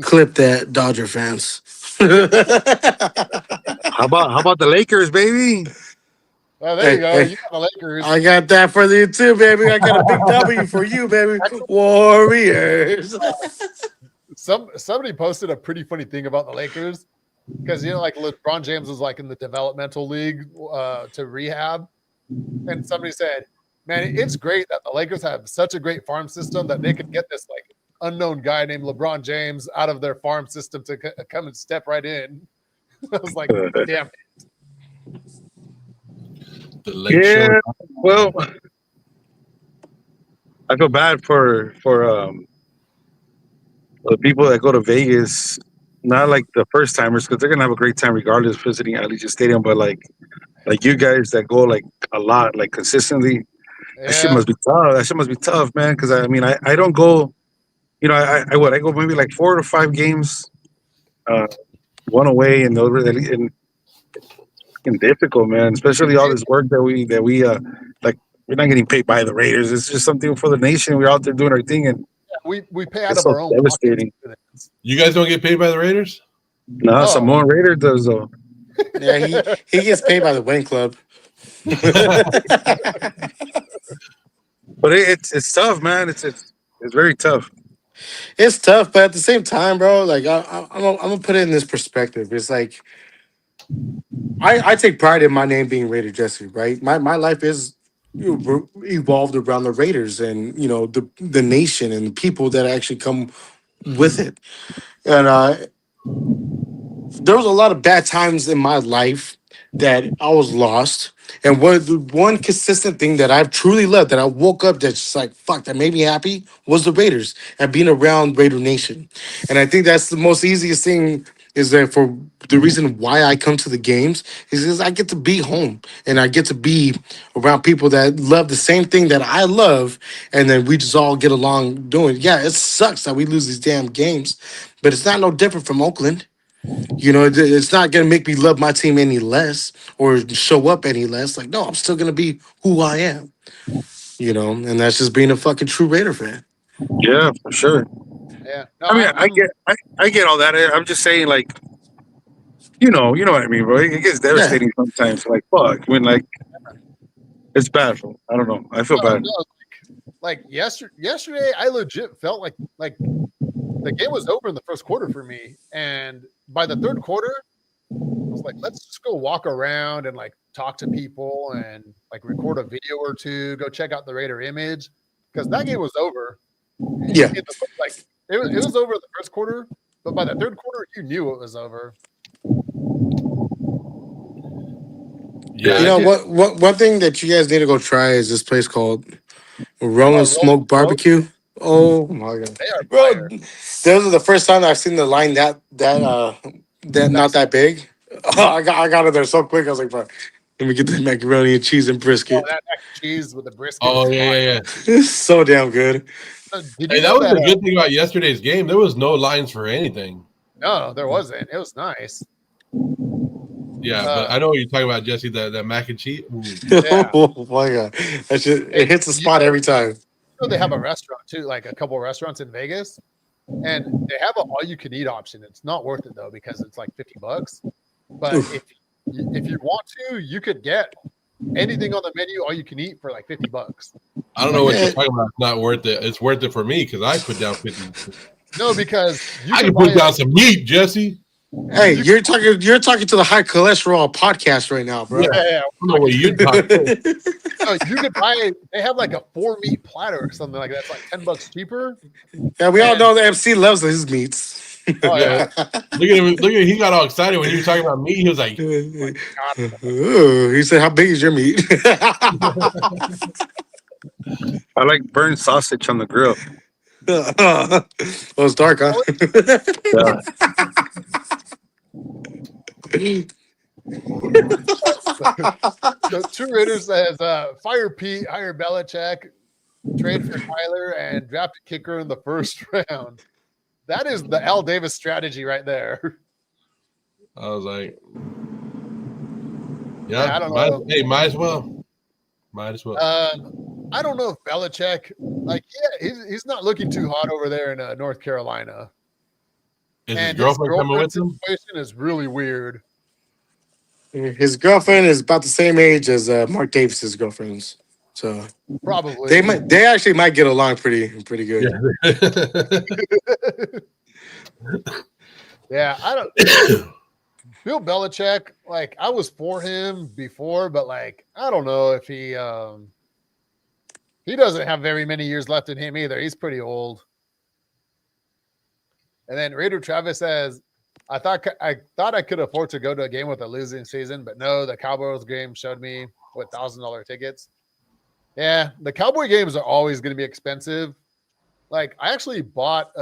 clip that, Dodger fans. How about the Lakers, baby? Well, there you go. You got the Lakers. I got that for you too, baby. I got a big W for you, baby. Warriors. Somebody posted a pretty funny thing about the Lakers because like LeBron James was like in the developmental league to rehab, and somebody said, "Man, it's great that the Lakers have such a great farm system that they could get this like unknown guy named LeBron James out of their farm system to come and step right in." I was like, "Damn it." The Lake Show. Well, I feel bad for the people that go to Vegas, not like the first timers, because they're gonna have a great time regardless visiting Allegiant Stadium. But like you guys that go like a lot, like consistently, that shit must be tough. That shit must be tough, man. Because I mean, I don't go. You know, I go maybe like 4 to 5 games, one away, and those and it's difficult, man. Especially all this work that we like. We're not getting paid by the Raiders. It's just something for the nation. We're out there doing our thing, and we pay out it's of so our own devastating. pockets. You guys don't get paid by the Raiders? No, Samoan Raider does though. Yeah, he gets paid by the Wayne Club. But it's tough, man. It's very tough. It's tough, but at the same time, bro, like I'm gonna put it in this perspective. It's like I take pride in my name being Raider Jesse, right? My life is evolved around the Raiders and the nation and the people that actually come with it. And there was a lot of bad times in my life that I was lost. And one consistent thing that I've truly loved that I woke up that's just like, fuck, that made me happy was the Raiders and being around Raider Nation. And I think that's the most easiest thing is that for the reason why I come to the games is because I get to be home and I get to be around people that love the same thing that I love. And then we just all get along doing it. Yeah, it sucks that we lose these damn games, but it's not no different from Oakland. It's not going to make me love my team any less or show up any less. Like, no, I'm still going to be who I am, and that's just being a fucking true Raider fan. Yeah, for sure. Yeah. No, I mean, I get all that. I'm just saying, like, you know what I mean, bro. It gets devastating sometimes. Like, fuck, when like it's bad. I don't know. I feel bad. No, like yesterday, I legit felt like the game was over in the first quarter for me, and by the third quarter, I was like, let's just go walk around and like talk to people and like record a video or two, go check out the Raider image because that game was over. Yeah, like it was over in the first quarter, but by the third quarter, you knew it was over. Yeah. One thing that you guys need to go try is this place called Rolling Smoke Barbecue. Oh my god, bro! Those are the first time I've seen the line that not that big. Oh, I got it there so quick. I was like, bro, let me get the macaroni and cheese and brisket. Oh, that mac and cheese with the brisket. Oh yeah. It's so damn good. Hey, that was the good thing about yesterday's game. There was no lines for anything. No, there wasn't. It was nice. Yeah, but I know what you're talking about, Jesse. That mac and cheese. Yeah. Oh my god, it hits the spot every time. They have a restaurant too, like a couple of restaurants in Vegas, and they have an all-you-can-eat option. It's not worth it though because it's like $50. But if you want to, you could get anything on the menu, all you can eat for like $50. I don't know what you're talking about. It's not worth it. It's worth it for me because I put down 50. No, because you I can can buy put down some meat, Jesse. Hey, you're talking to the high cholesterol podcast right now, bro. Yeah. Yeah, I don't know what you're talking about. no, you could buy. They have like a 4-meat platter or something like that. It's like $10 cheaper. Yeah, we all know the MC loves his meats. Oh yeah, Look at him. Look at him. He got all excited when you were talking about meat. He was like, Ooh, he said, "How big is your meat?" I like burnt sausage on the grill. Oh, it's dark, huh? Yeah. the True Raiders says fire Pete, hire Belichick, trade for Tyler, and draft a kicker in the first round. That is the Al Davis strategy right there. I was like, I don't know. Hey, might as well. Might as well. I don't know if Belichick, he's not looking too hot over there in North Carolina. Is And his girlfriend coming with him? situation is really weird. His girlfriend is about the same age as Mark Davis's girlfriend's, so Probably they actually might get along pretty good. Yeah, I don't. Bill Belichick, like I was for him before, but like I don't know if he doesn't have very many years left in him either. He's pretty old. And then Raider Travis says, I thought I could afford to go to a game with a losing season, but no, the Cowboys game showed me with $1,000 tickets. Yeah, the Cowboy games are always going to be expensive. Like I actually bought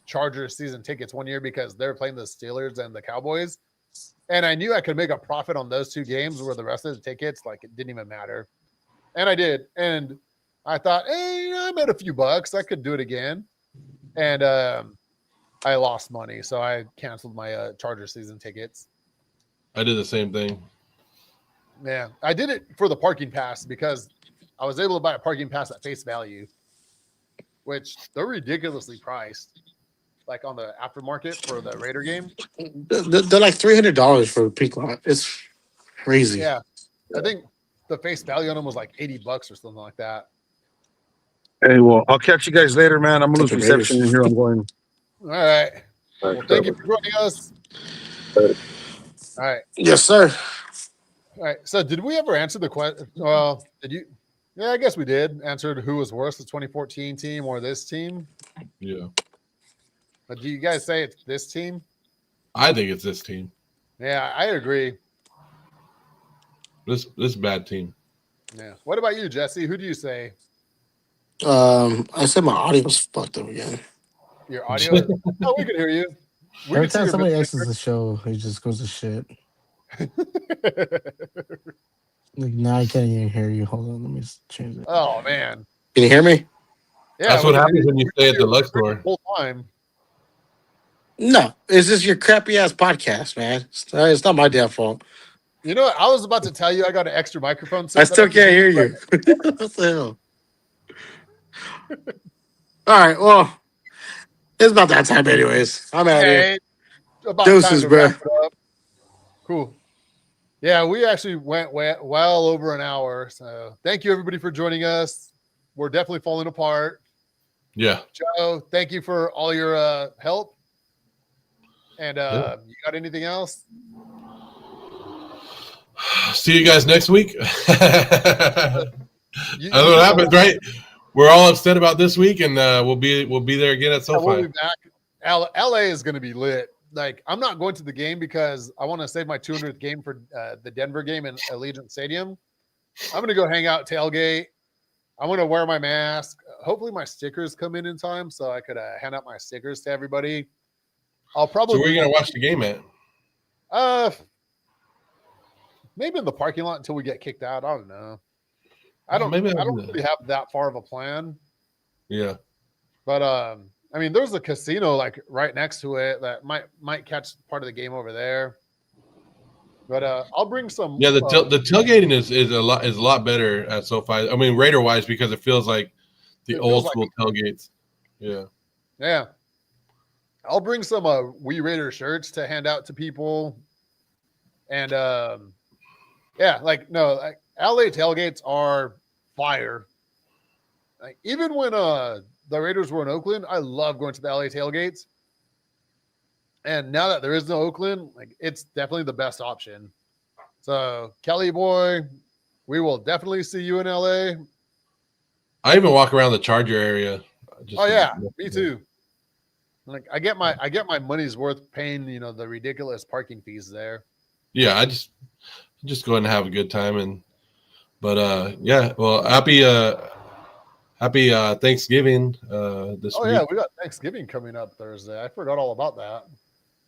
Chargers season tickets one year because they were playing the Steelers and the Cowboys. And I knew I could make a profit on those two games where the rest of the tickets, like it didn't even matter. And I did. And I thought, hey, I made a few bucks. I could do it again. And I lost money. So I canceled my Charger season tickets. I did the same thing. Yeah. I did it for the parking pass because I was able to buy a parking pass at face value, which they're ridiculously priced. Like on the aftermarket for the Raider game. They're like $300 for a pink lot. It's crazy. Yeah. I think the face value on them was like $80 or something like that. Hey, well, I'll catch you guys later, man. I'm gonna lose Take the reception in Raiders. here. I'm going. All right. Well, thank you for joining us. All right. Yes, sir. All right. So did we ever answer the question? Well, did you? Yeah, I guess we did. Answered who was worse, the 2014 team or this team? Yeah. But do you guys say it's this team? I think it's this team. Yeah, I agree. This bad team. Yeah. What about you, Jesse? Who do you say? I said my audio's fucked up again. Your audio? Oh, we can hear you. We Every can see time your somebody video. exits the show, he just goes to shit. Like, now I can't even hear you. Hold on, let me just change it. Oh man. Can you hear me? Yeah, That's we what can happens hear when you stay at the Luxor. the whole time. No, it's just your crappy ass podcast, man. It's not my damn fault. You know what? I was about to tell you I got an extra microphone. I still can't hear you. What the hell? All right, well, it's about that time, anyways. I'm out here. Hey, about Deuces, time to bro. wrap it up. Cool. Yeah, we actually went well over an hour. So thank you everybody for joining us. We're definitely falling apart. Yeah. Joe, thank you for all your help. And Yeah. You got anything else? See you guys next week. That's You what happens, right? We're all upset about this week, and we'll be there again at SoFi. We'll be back. LA is going to be lit. Like I'm not going to the game because I want to save my 200th game for the Denver game in Allegiant Stadium. I'm going to go hang out tailgate. I'm going to wear my mask. Hopefully my stickers come in time so I could hand out my stickers to everybody. I'll probably. So where are you going to watch the game at? Maybe in the parking lot until we get kicked out. I don't know. I don't really have that far of a plan. Yeah. But I mean, there's a casino like right next to it that might catch part of the game over there. But I'll bring some. Yeah, the tailgating is a lot better at SoFi. I mean, Raider wise, because it feels like the old school tailgates. Yeah. Yeah. I'll bring some We Raider shirts to hand out to people. And LA tailgates are fire. Like, even when the Raiders were in Oakland, I love going to the LA tailgates. And now that there is no Oakland, like it's definitely the best option. So Kelly boy, we will definitely see you in LA. I even walk around the Charger area. Oh yeah, me too. Like I get my money's worth paying, the ridiculous parking fees there. Yeah, I just go and have a good time yeah, well, happy Thanksgiving this Oh week. yeah, we got Thanksgiving coming up Thursday. I forgot all about that.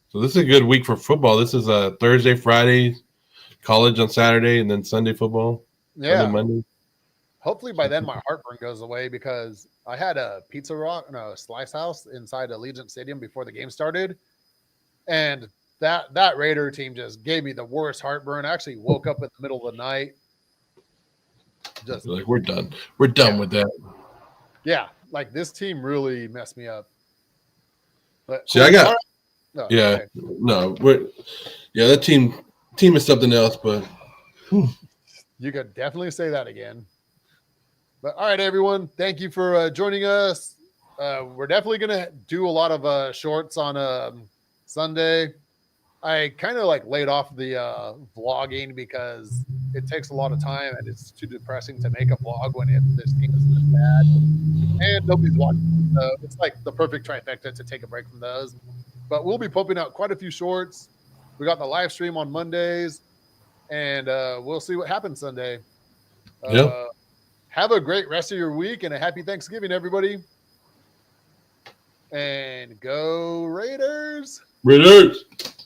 So this is a good week for football. This is a Thursday, Friday, college on Saturday, and then Sunday football. Yeah. Sunday, Monday. Hopefully by then my heartburn goes away because I had a Slice House inside Allegiant Stadium before the game started. And that Raider team just gave me the worst heartburn. I actually woke up in the middle of the night. Just like we're done. We're done with that. Yeah, like this team really messed me up. But See, I got okay. That team is something else, but you could definitely say that again. But all right, everyone, thank you for joining us. We're definitely gonna do a lot of shorts on Sunday. I kind of like laid off the vlogging because it takes a lot of time and it's too depressing to make a vlog when this team is this bad and nobody's watching. So it's like the perfect trifecta to take a break from those. But we'll be pumping out quite a few shorts. We got the live stream on Mondays, and we'll see what happens Sunday. Have a great rest of your week and a happy Thanksgiving, everybody. And go Raiders! Raiders!